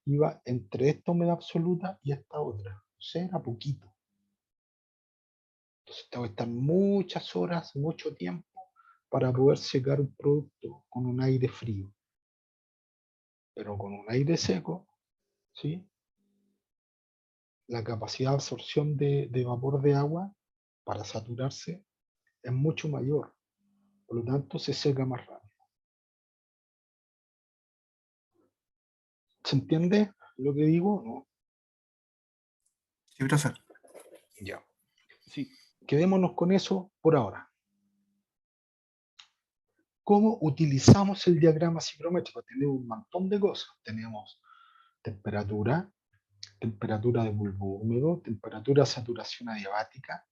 Iba entre esta humedad absoluta y esta otra. O sea, era poquito. Entonces tengo que estar muchas horas, mucho tiempo para poder secar un producto con un aire frío. Pero con un aire seco, ¿sí? La capacidad de absorción de vapor de agua para saturarse es mucho mayor. Por lo tanto, se seca más rápido. ¿Se entiende lo que digo? No. Sí, profe. Ya. Sí. Quedémonos con eso por ahora. ¿Cómo utilizamos el diagrama psicométrico? Tenemos un montón de cosas. Tenemos temperatura, temperatura de bulbo húmedo, temperatura de saturación adiabática,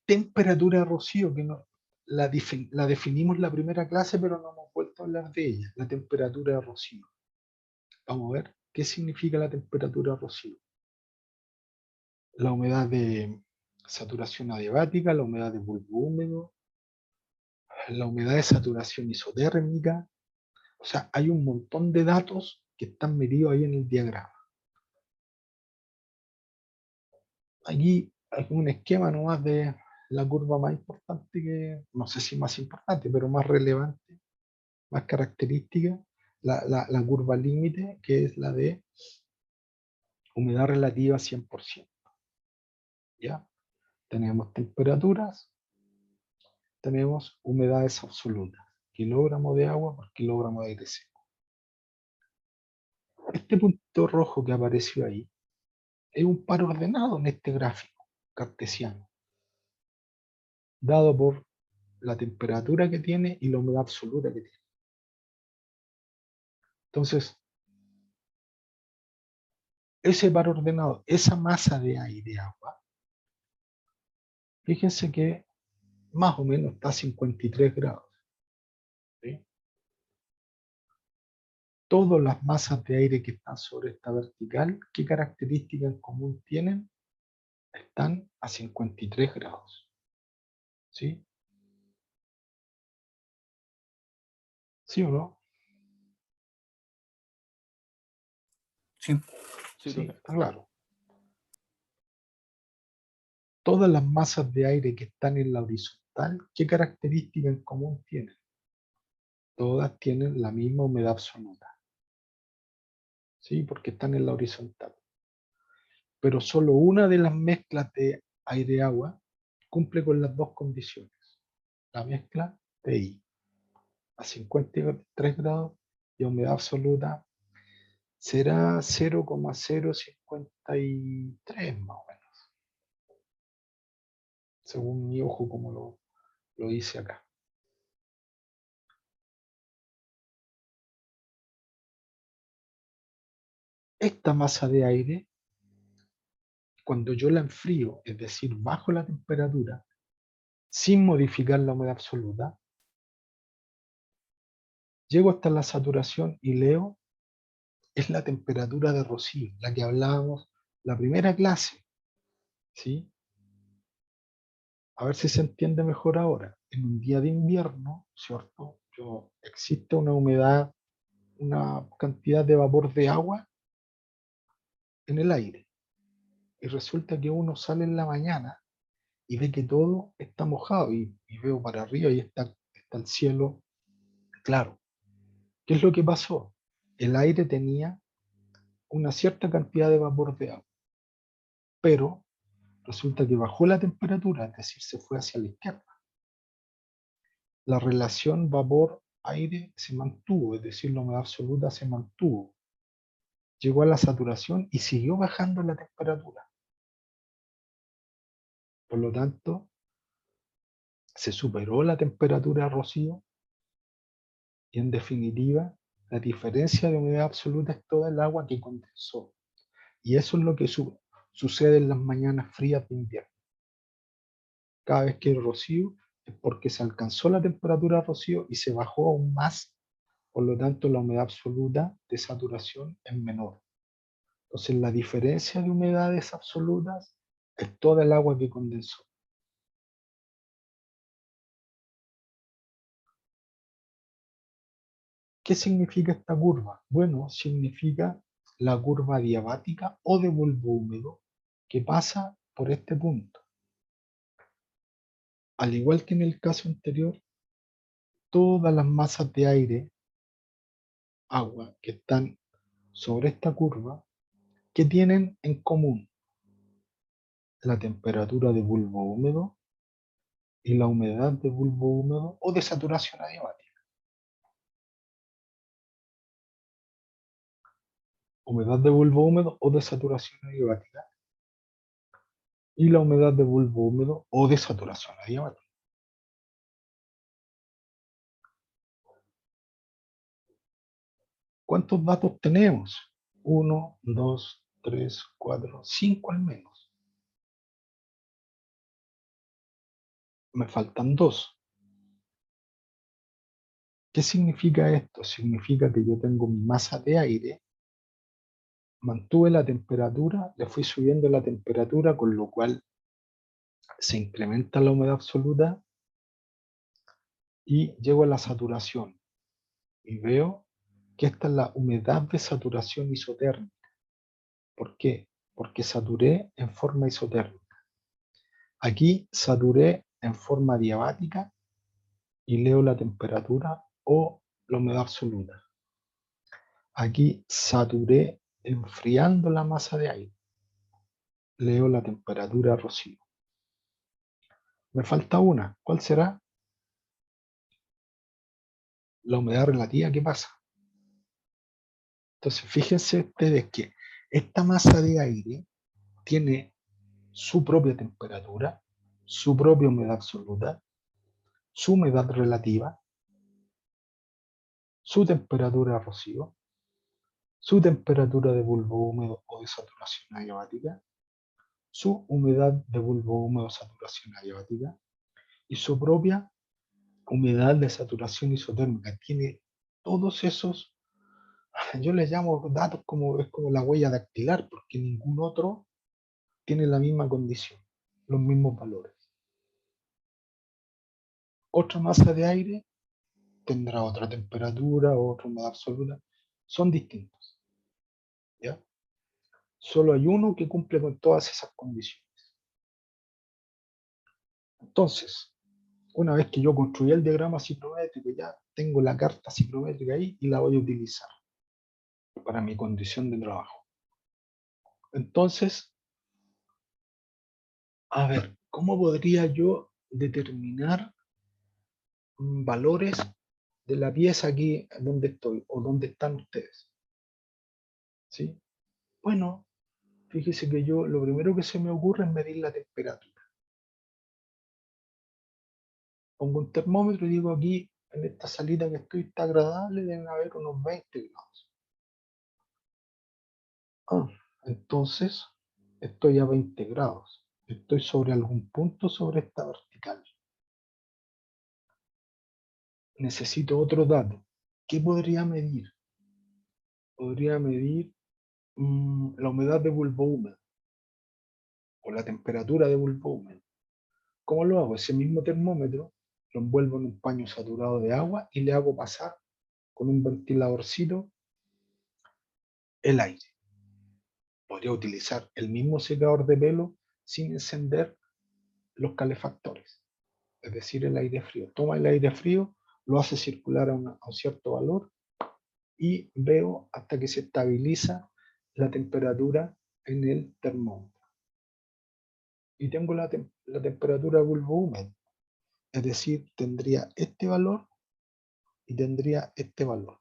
temperatura de rocío, que no, la definimos en la primera clase, pero no hemos vuelto a hablar de ella, la temperatura de rocío. Vamos a ver qué significa la temperatura de rocío. La humedad de saturación adiabática, la humedad de bulbo húmedo, la humedad de saturación isotérmica. O sea, hay un montón de datos que están medidos ahí en el diagrama. Aquí hay un esquema nomás de la curva más importante que, no sé si más importante, pero más relevante, más característica, la curva límite, que es la de humedad relativa 100%. ¿Ya? Tenemos temperaturas, tenemos humedades absolutas, kilogramo de agua por kilogramo de aire seco. Este punto rojo que apareció ahí es un par ordenado en este gráfico cartesiano, dado por la temperatura que tiene y la humedad absoluta que tiene. Entonces, ese par ordenado, esa masa de aire y agua, fíjense que más o menos está a 53 grados. ¿Sí? Todas las masas de aire que están sobre esta vertical, ¿qué características en común tienen? Están a 53 grados. ¿Sí? ¿Sí o no? Sí. Sí, Sí, profe. está claro. Todas las masas de aire que están en la horizontal, ¿qué características en común tienen? Todas tienen la misma humedad absoluta. ¿Sí? Porque están en la horizontal. Pero solo una de las mezclas de aire-agua cumple con las dos condiciones. La mezcla de I a 53 grados y a humedad absoluta será 0,053 más o menos, según mi ojo como lo hice acá. Esta masa de aire, cuando yo la enfrío, es decir, bajo la temperatura, sin modificar la humedad absoluta, llego hasta la saturación y leo, es la temperatura de rocío, la que hablábamos la primera clase, ¿sí? A ver si se entiende mejor ahora. En un día de invierno, ¿cierto? Existe una humedad, una cantidad de vapor de agua en el aire. Y resulta que uno sale en la mañana y ve que todo está mojado y veo para arriba y está el cielo claro. ¿Qué es lo que pasó? El aire tenía una cierta cantidad de vapor de agua, pero resulta que bajó la temperatura, es decir, se fue hacia la izquierda. La relación vapor-aire se mantuvo, es decir, la humedad absoluta se mantuvo. Llegó a la saturación y siguió bajando la temperatura. Por lo tanto, se superó la temperatura de rocío y en definitiva, la diferencia de humedad absoluta es toda el agua que condensó. Y eso es lo que sucede en las mañanas frías de invierno. Cada vez que hay rocío es porque se alcanzó la temperatura de rocío y se bajó aún más, por lo tanto la humedad absoluta de saturación es menor. Entonces la diferencia de humedades absolutas es toda el agua que condensó. ¿Qué significa esta curva? Bueno, significa la curva adiabática o de bulbo húmedo que pasa por este punto. al igual que en el caso anterior, todas las masas de aire, agua, que están sobre esta curva, ¿qué tienen en común? La temperatura de bulbo húmedo y la humedad de bulbo húmedo o de saturación adiabática. Humedad de bulbo húmedo o de saturación adiabática. Y la humedad de bulbo húmedo o de saturación adiabática. ¿Cuántos datos tenemos? 1, 2, 3, 4, 5 al menos. Me faltan 2. ¿Qué significa esto? Significa que yo tengo mi masa de aire, mantuve la temperatura, le fui subiendo la temperatura, con lo cual se incrementa la humedad absoluta y llego a la saturación. Y veo que esta es la humedad de saturación isotérmica. ¿Por qué? Porque saturé en forma isotérmica. Aquí saturé en forma adiabática y leo la temperatura o la humedad absoluta. Aquí saturé enfriando la masa de aire. Leo la temperatura rocío. Me falta una. ¿Cuál será? La humedad relativa. ¿Qué pasa? Entonces, fíjense ustedes que esta masa de aire tiene su propia temperatura, su propia humedad absoluta, su humedad relativa, su temperatura rocío, su temperatura de bulbo húmedo o de saturación adiabática, su humedad de bulbo húmedo o saturación adiabática y su propia humedad de saturación isotérmica. Tiene todos esos, yo les llamo datos como, es como la huella dactilar, porque ningún otro tiene la misma condición, los mismos valores. Otra masa de aire tendrá otra temperatura, otra humedad absoluta, son distintos, ¿ya? Solo hay uno que cumple con todas esas condiciones. Entonces, una vez que yo construí el diagrama ciclométrico, ya tengo la carta ciclométrica ahí y la voy a utilizar para mi condición de trabajo. Entonces, a ver, ¿cómo podría yo determinar valores de la pieza aquí donde estoy o donde están ustedes? ¿Sí? Bueno, fíjese que yo lo primero que se me ocurre es medir la temperatura. Pongo un termómetro y digo aquí, en esta salita que estoy, está agradable, deben haber unos 20 grados. Entonces estoy a 20 grados. Estoy sobre algún punto sobre esta vertical. Necesito otro dato. ¿Qué podría medir? Podría medir la humedad de bulbo húmedo o la temperatura de bulbo húmedo. ¿Cómo lo hago? Ese mismo termómetro lo envuelvo en un paño saturado de agua y le hago pasar con un ventiladorcito el aire. Podría utilizar el mismo secador de pelo sin encender los calefactores, es decir, el aire frío. Toma el aire frío, lo hace circular a un cierto valor y veo hasta que se estabiliza la temperatura en el termómetro. Y tengo la temperatura de bulbo húmedo, es decir, tendría este valor y tendría este valor.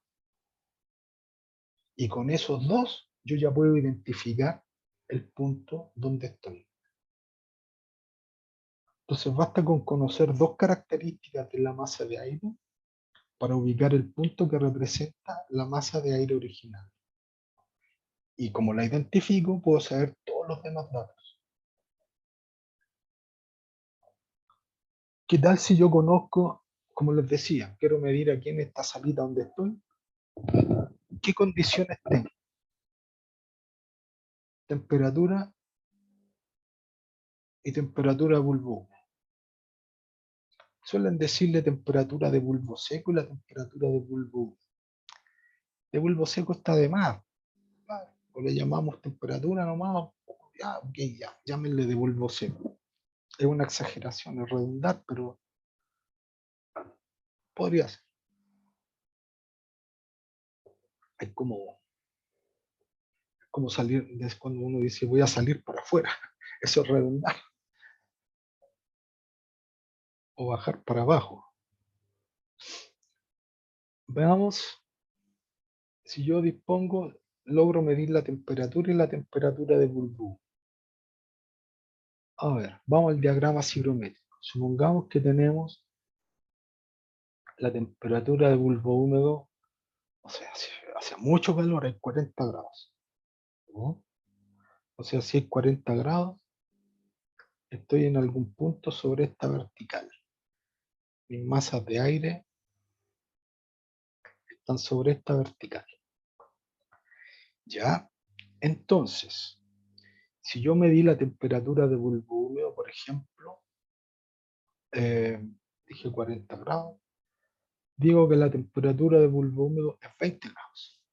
Y con esos dos yo ya puedo identificar el punto donde estoy. Entonces basta con conocer dos características de la masa de aire para ubicar el punto que representa la masa de aire original. Y como la identifico, puedo saber todos los demás datos. ¿Qué tal si yo conozco, como les decía, quiero medir aquí en esta salita donde estoy, qué condiciones tengo? Temperatura y temperatura de bulbo húmedo. Suelen decirle temperatura de bulbo seco y la temperatura de bulbo húmedo. De bulbo seco está de más, o le llamamos temperatura nomás, ya, ok, ya, llámenle de bulbo seco. Es una exageración, es redundar, pero podría ser. Es como salir, es cuando uno dice voy a salir para afuera. Eso es redundar. O bajar para abajo. Veamos si yo dispongo, logro medir la temperatura y la temperatura de bulbo. A ver, vamos al diagrama cigrométrico. Supongamos que tenemos la temperatura de bulbo húmedo, o sea, hace mucho calor, hay 40 grados. ¿No? O sea, si hay 40 grados, estoy en algún punto sobre esta vertical. Mis masas de aire están sobre esta vertical. ¿Ya? Entonces, si yo medí la temperatura de bulbo húmedo, por ejemplo, dije 40 grados, digo que la temperatura de bulbo húmedo es 20 grados.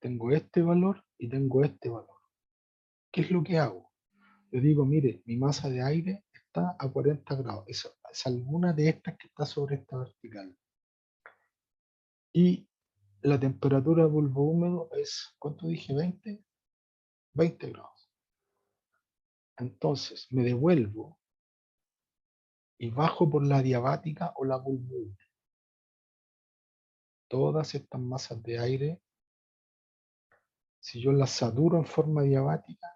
Tengo este valor y tengo este valor. ¿Qué es lo que hago? Yo digo, mire, mi masa de aire está a 40 grados. Es alguna de estas que está sobre esta vertical. Y la temperatura de bulbo húmedo es, ¿cuánto dije? 20 grados. Entonces me devuelvo y bajo por la diabática o la bulbo húmeda. Todas estas masas de aire, si yo las saturo en forma diabática,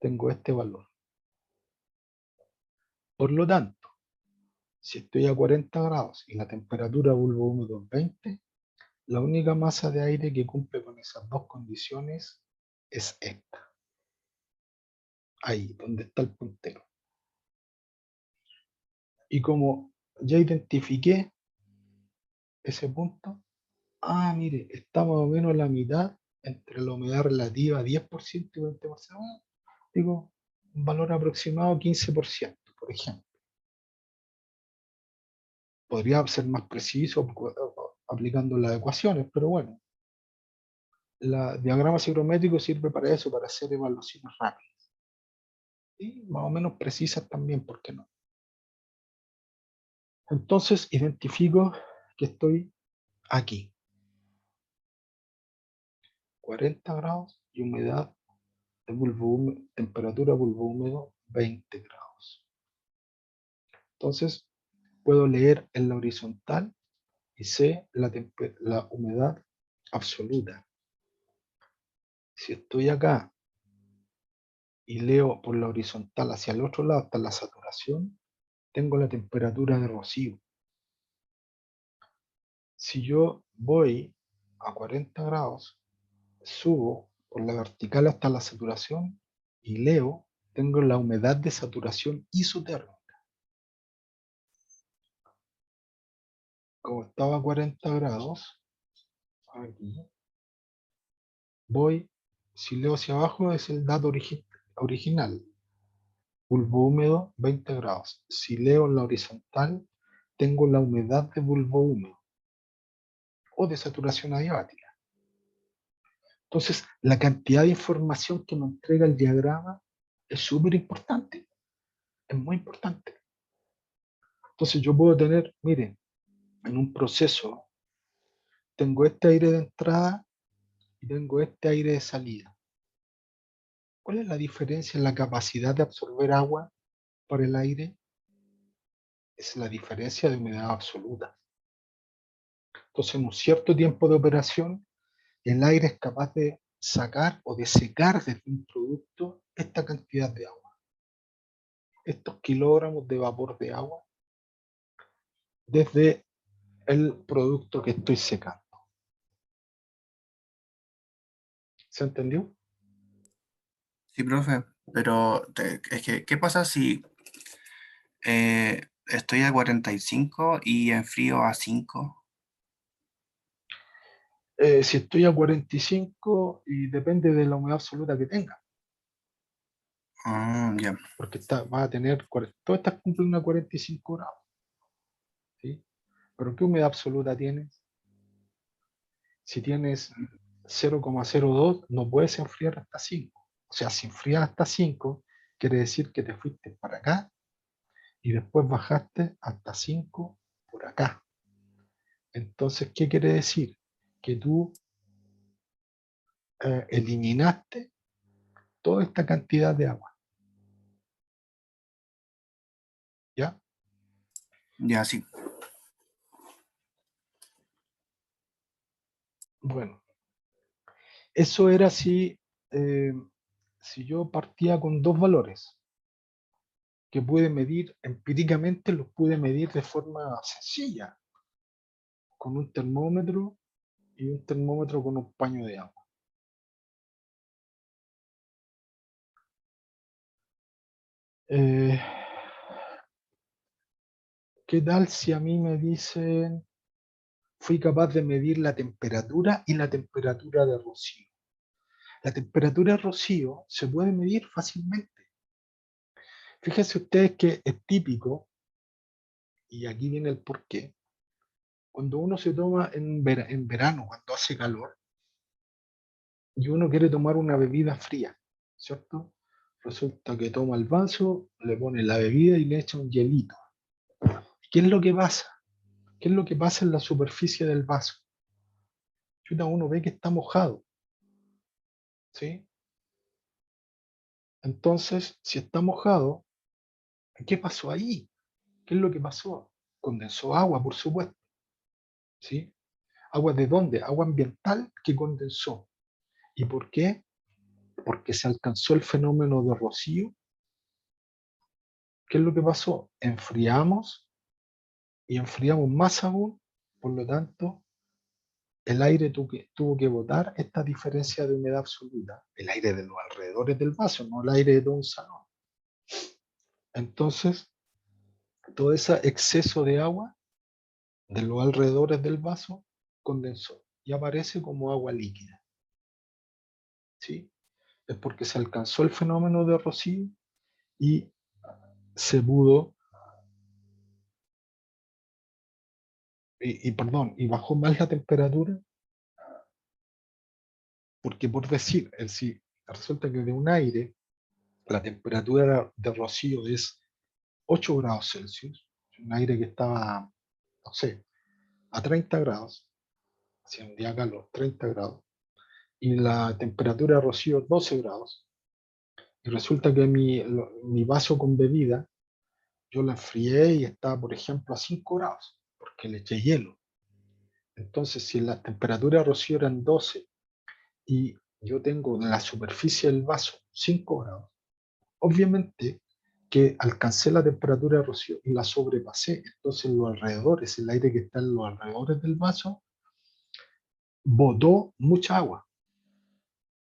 tengo este valor. Por lo tanto, si estoy a 40 grados y la temperatura bulbo húmedo es 20, la única masa de aire que cumple con esas dos condiciones es esta. Ahí, donde está el puntero. Y como ya identifiqué ese punto, mire, está más o menos la mitad entre la humedad relativa 10% y 20%. Digo, un valor aproximado 15%, por ejemplo. Podría ser más preciso aplicando las ecuaciones, pero bueno. El diagrama cigrométrico sirve para eso, para hacer evaluaciones rápidas. Y más o menos precisas también, ¿por qué no? Entonces identifico que estoy aquí. 40 grados y humedad de bulbo húmedo, temperatura bulbo húmedo 20 grados. Entonces puedo leer en la horizontal y sé la humedad absoluta. Si estoy acá y leo por la horizontal hacia el otro lado hasta la saturación, tengo la temperatura de rocío. Si yo voy a 40 grados, subo por la vertical hasta la saturación y leo, tengo la humedad de saturación isotérmica. Como estaba a 40 grados, aquí, voy, si leo hacia abajo es el dato original, bulbo húmedo 20 grados. Si leo en la horizontal, tengo la humedad de bulbo húmedo o de saturación adiabática. Entonces, la cantidad de información que me entrega el diagrama es súper importante, es muy importante. Entonces yo puedo tener, miren, en un proceso, tengo este aire de entrada y tengo este aire de salida. ¿Cuál es la diferencia en la capacidad de absorber agua por el aire? Es la diferencia de humedad absoluta. Entonces, en un cierto tiempo de operación, el aire es capaz de sacar o de secar desde un producto esta cantidad de agua. Estos kilogramos de vapor de agua desde el producto que estoy secando. ¿Se entendió? Sí, profe, pero es que, ¿qué pasa si estoy a 45 y enfrío a 5? Si estoy a 45 y depende de la humedad absoluta que tenga, Ya. porque va a tener, todas estas cumplen a 45 grados, ¿sí? Pero ¿qué humedad absoluta tienes? Si tienes 0,02, no puedes enfriar hasta 5. O sea, si enfrías hasta 5, quiere decir que te fuiste para acá y después bajaste hasta 5 por acá. Entonces, ¿qué quiere decir? Que tú eliminaste toda esta cantidad de agua. ¿Ya? Ya, sí. Bueno, eso era si yo partía con dos valores que pude medir empíricamente, los pude medir de forma sencilla, con un termómetro y un termómetro con un paño de agua. ¿Qué tal si a mí me dicen, fui capaz de medir la temperatura y la temperatura de rocío? La temperatura de rocío se puede medir fácilmente. Fíjense ustedes que es típico, y aquí viene el porqué, cuando uno se toma en verano, cuando hace calor, y uno quiere tomar una bebida fría, ¿cierto? Resulta que toma el vaso, le pone la bebida y le echa un hielito. ¿Qué es lo que pasa? ¿Qué es lo que pasa en la superficie del vaso? Uno ve que está mojado, ¿sí? Entonces, si está mojado, ¿qué pasó ahí? ¿Qué es lo que pasó? Condensó agua, por supuesto, ¿sí? ¿Agua de dónde? Agua ambiental que condensó. ¿Y por qué? Porque se alcanzó el fenómeno de rocío. ¿Qué es lo que pasó? Enfriamos y enfriamos más aún, por lo tanto, el aire tuvo que botar esta diferencia de humedad absoluta, el aire de los alrededores del vaso, no el aire de todo un salón. Entonces, todo ese exceso de agua de los alrededores del vaso condensó y aparece como agua líquida. ¿Sí? Es porque se alcanzó el fenómeno de rocío y se pudo, y bajó más la temperatura, porque por decir, si resulta que de un aire la temperatura de rocío es 8 grados Celsius, un aire que estaba, no sé, a 30 grados, hacía un día calor, 30 grados, y la temperatura de rocío es 12 grados, y resulta que mi vaso con bebida, yo la enfrié y estaba, por ejemplo, a 5 grados, porque le eché hielo. Entonces, si la temperatura de rocío eran 12 y yo tengo en la superficie del vaso 5 grados, obviamente que alcancé la temperatura de rocío y la sobrepasé. Entonces, en los alrededores, el aire que está en los alrededores del vaso, botó mucha agua.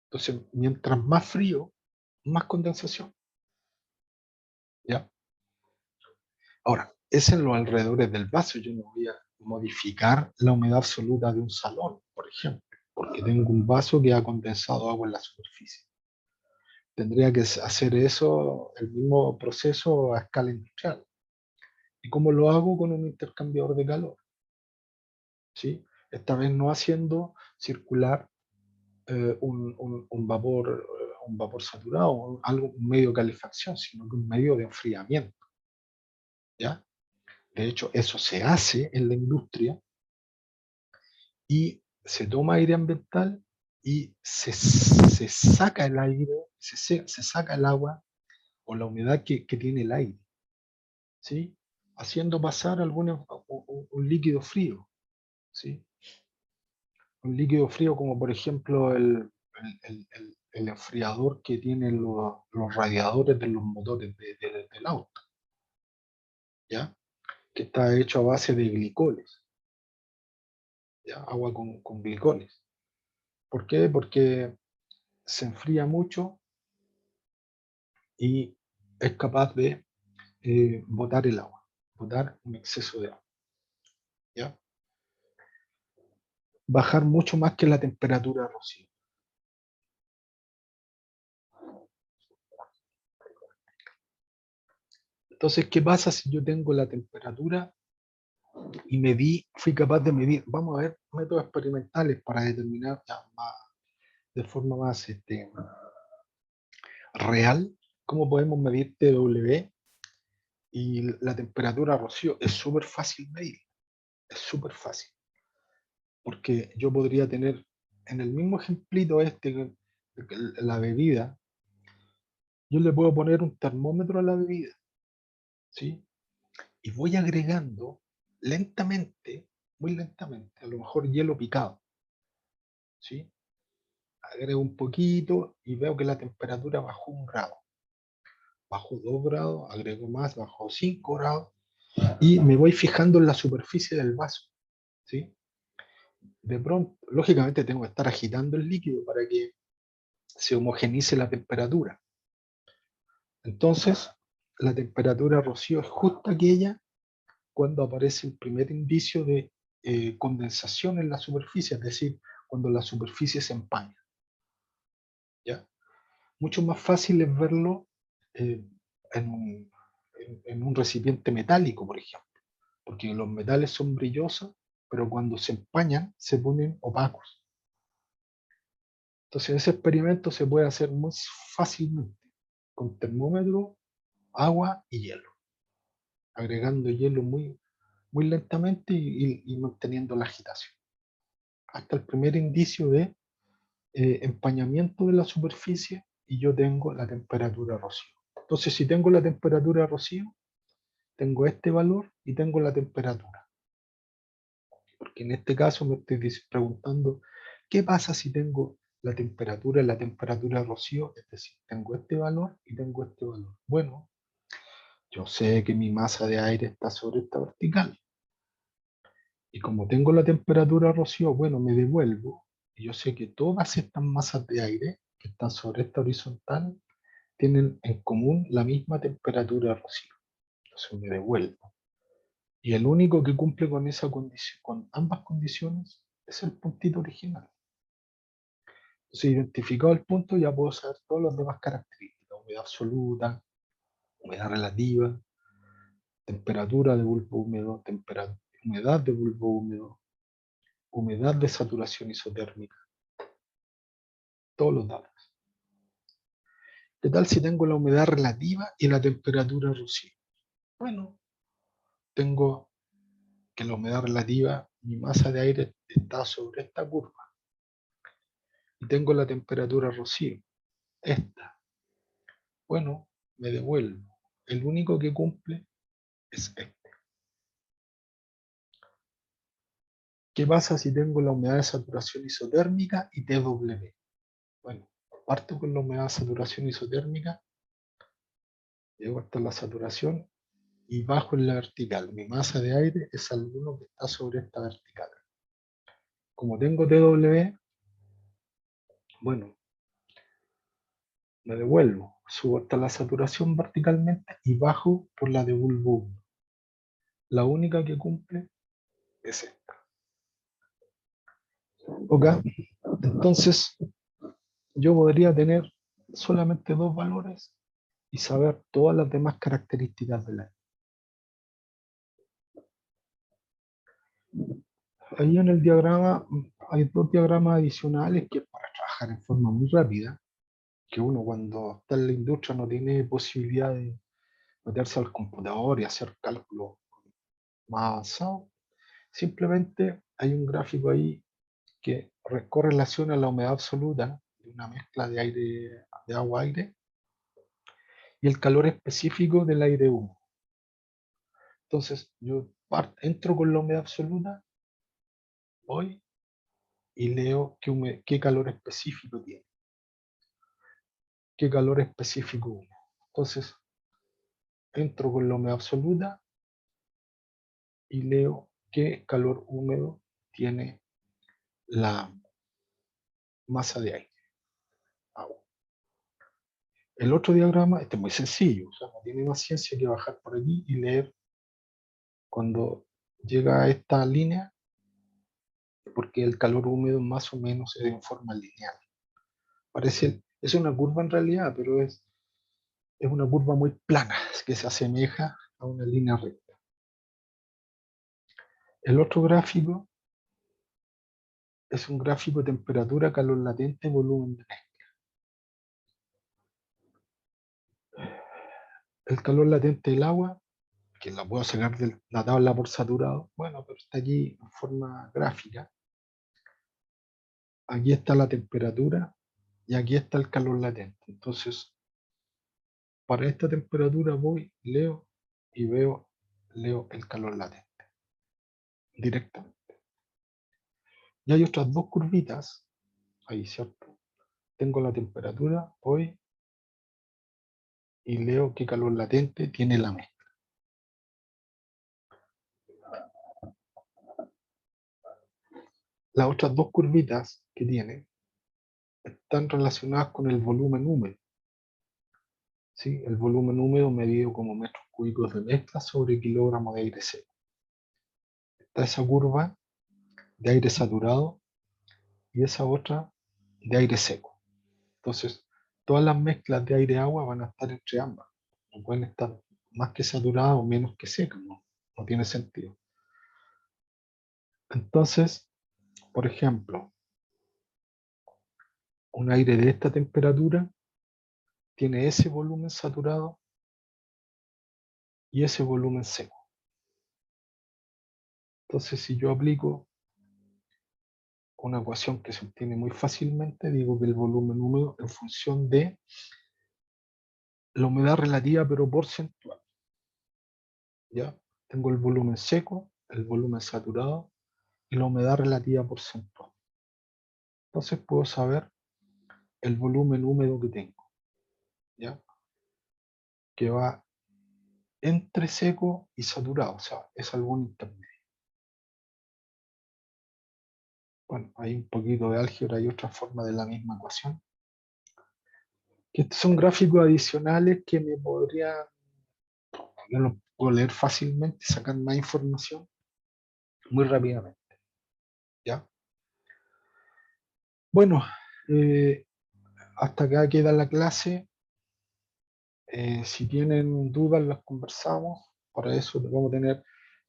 Entonces, mientras más frío, más condensación. ¿Ya? Ahora, es en los alrededores del vaso. Yo no voy a modificar la humedad absoluta de un salón, por ejemplo, porque tengo un vaso que ha condensado agua en la superficie. Tendría que hacer eso, el mismo proceso a escala industrial. ¿Y cómo lo hago? Con un intercambiador de calor. ¿Sí? Esta vez no haciendo circular un vapor saturado, un medio de calefacción, sino que un medio de enfriamiento. ¿Ya? De hecho, eso se hace en la industria y se toma aire ambiental y se saca el aire, se saca el agua o la humedad que tiene el aire, ¿sí? Haciendo pasar un líquido frío, ¿sí? Un líquido frío como por ejemplo el enfriador que tienen los radiadores de los motores del auto, ¿ya? Que está hecho a base de glicoles, ¿ya? Agua con glicoles. ¿Por qué? Porque se enfría mucho y es capaz de botar el agua, botar un exceso de agua, ¿ya? Bajar mucho más que la temperatura de rocío. Entonces, ¿qué pasa si yo tengo la temperatura y fui capaz de medir? Vamos a ver métodos experimentales para determinar de forma más real ¿Cómo podemos medir TW y la temperatura rocío? Es súper fácil medir, es súper fácil. Porque yo podría tener en el mismo ejemplito la bebida, yo le puedo poner un termómetro a la bebida, ¿sí? Y voy agregando lentamente, muy lentamente, a lo mejor hielo picado, ¿sí? Agrego un poquito y veo que la temperatura bajó 1 grado. Bajó 2 grados, agrego más, bajó 5 grados y me voy fijando en la superficie del vaso, ¿sí? De pronto, lógicamente tengo que estar agitando el líquido para que se homogenice la temperatura. Entonces, la temperatura rocío es justo aquella cuando aparece el primer indicio de condensación en la superficie, es decir, cuando la superficie se empaña, ¿ya? Mucho más fácil es verlo eh, en un recipiente metálico, por ejemplo, porque los metales son brillosos, pero cuando se empañan se ponen opacos. Entonces ese experimento se puede hacer muy fácilmente con termómetro, agua y hielo, agregando hielo muy, muy lentamente y manteniendo la agitación, hasta el primer indicio de empañamiento de la superficie y yo tengo la temperatura rocío. Entonces si tengo la temperatura rocío, tengo este valor y tengo la temperatura. Porque en este caso me estoy preguntando, ¿qué pasa si tengo la temperatura y la temperatura rocío? Es decir, tengo este valor y tengo este valor. Bueno, yo sé que mi masa de aire está sobre esta vertical. Y como tengo la temperatura rocío, bueno, me devuelvo. Y yo sé que todas estas masas de aire que están sobre esta horizontal tienen en común la misma temperatura rocío. Entonces me devuelvo. Y el único que cumple con esa condición, con ambas condiciones, es el puntito original. Entonces, identificado el punto, ya puedo saber todas las demás características: humedad absoluta, humedad relativa, temperatura de bulbo húmedo, humedad de bulbo húmedo, humedad de saturación isotérmica, todos los datos. ¿Qué tal si tengo la humedad relativa y la temperatura rocío? Bueno, tengo que la humedad relativa, mi masa de aire está sobre esta curva. Y tengo la temperatura rocío, esta. Bueno, me devuelvo. El único que cumple es este. ¿Qué pasa si tengo la humedad de saturación isotérmica y TW? Bueno, parto con la humedad de saturación isotérmica, llego hasta la saturación y bajo en la vertical. Mi masa de aire es alguno que está sobre esta vertical. Como tengo TW, bueno, me devuelvo, subo hasta la saturación verticalmente y bajo por la de bulbo húmedo. La única que cumple es esta. ¿Ok? Entonces, yo podría tener solamente 2 valores y saber todas las demás características del aire. Ahí en el diagrama hay 2 diagramas adicionales que para trabajar en forma muy rápida, que uno cuando está en la industria no tiene posibilidad de meterse al computador y hacer cálculos más avanzados. Simplemente hay un gráfico ahí que correlaciona la humedad absoluta de una mezcla de aire, de agua-aire, y el calor específico del aire húmedo. Entonces yo entro con la humedad absoluta, voy y leo qué calor específico tiene, qué calor específico húmedo. Entonces entro con la humedad absoluta y leo qué calor húmedo tiene la masa de aire, agua. El otro diagrama, este es muy sencillo, o sea, no tiene más ciencia que bajar por aquí y leer cuando llega a esta línea, porque el calor húmedo más o menos es en forma lineal. Es una curva en realidad, pero es una curva muy plana, que se asemeja a una línea recta. El otro gráfico es un gráfico de temperatura, calor latente, volumen de mezcla. el calor latente del agua, que la puedo sacar de la tabla por saturado, bueno, pero está aquí en forma gráfica. Aquí está la temperatura y aquí está el calor latente. Entonces, para esta temperatura voy, leo y leo el calor latente directamente. Y hay otras dos curvitas, ahí, ¿cierto? Tengo la temperatura, voy y leo qué calor latente tiene la mezcla. Las otras dos curvitas que tiene están relacionadas con el volumen húmedo. ¿Sí? El volumen húmedo medido como metros cúbicos de mezcla sobre kilogramo de aire seco. Está esa curva de aire saturado y esa otra de aire seco. Entonces, todas las mezclas de aire-agua van a estar entre ambas. No pueden estar más que saturadas o menos que secas, no tiene sentido. Entonces, por ejemplo, un aire de esta temperatura tiene ese volumen saturado y ese volumen seco. Entonces, si yo aplico una ecuación que se obtiene muy fácilmente, digo que el volumen húmedo en función de la humedad relativa pero porcentual. ¿Ya? Tengo el volumen seco, el volumen saturado y la humedad relativa porcentual. Entonces puedo saber el volumen húmedo que tengo, ¿ya? Que va entre seco y saturado, o sea, es algún intermedio. Bueno, hay un poquito de álgebra y otra forma de la misma ecuación. Que estos son gráficos adicionales que me podría, yo los puedo leer fácilmente, sacar más información muy rápidamente, ¿ya? Bueno, hasta acá queda la clase. Si tienen dudas las conversamos. Para eso vamos a tener,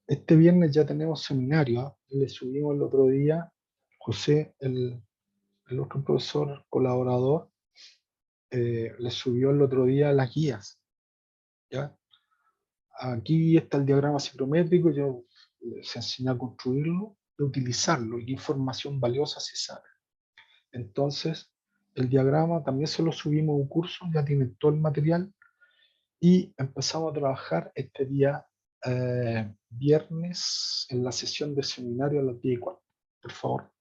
este viernes ya tenemos seminario, ¿ah? Le subimos el otro día, José, el otro profesor colaborador, le subió el otro día las guías, ¿ya? Aquí está el diagrama ciclométrico, yo les enseñé a construirlo y utilizarlo, y qué información valiosa se sabe. Entonces, el diagrama también se lo subimos a un curso, ya tienen todo el material, y empezamos a trabajar este día viernes en la sesión de seminario a las 10:15. Por favor,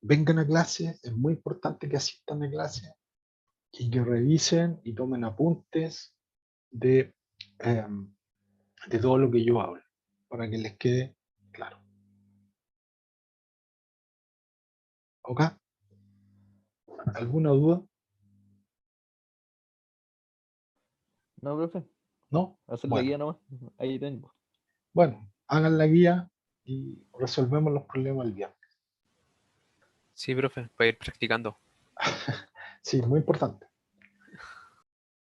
vengan a clase, es muy importante que asistan a clase y que revisen y tomen apuntes de, eh, de todo lo que yo hablo, para que les quede claro. ¿Ok? ¿Alguna duda? No, profe, ¿No? hacer la Bueno, guía nomás. Ahí tengo. bueno, hagan la guía y resolvemos los problemas el viernes. Sí, profe, para ir practicando. Sí, muy importante.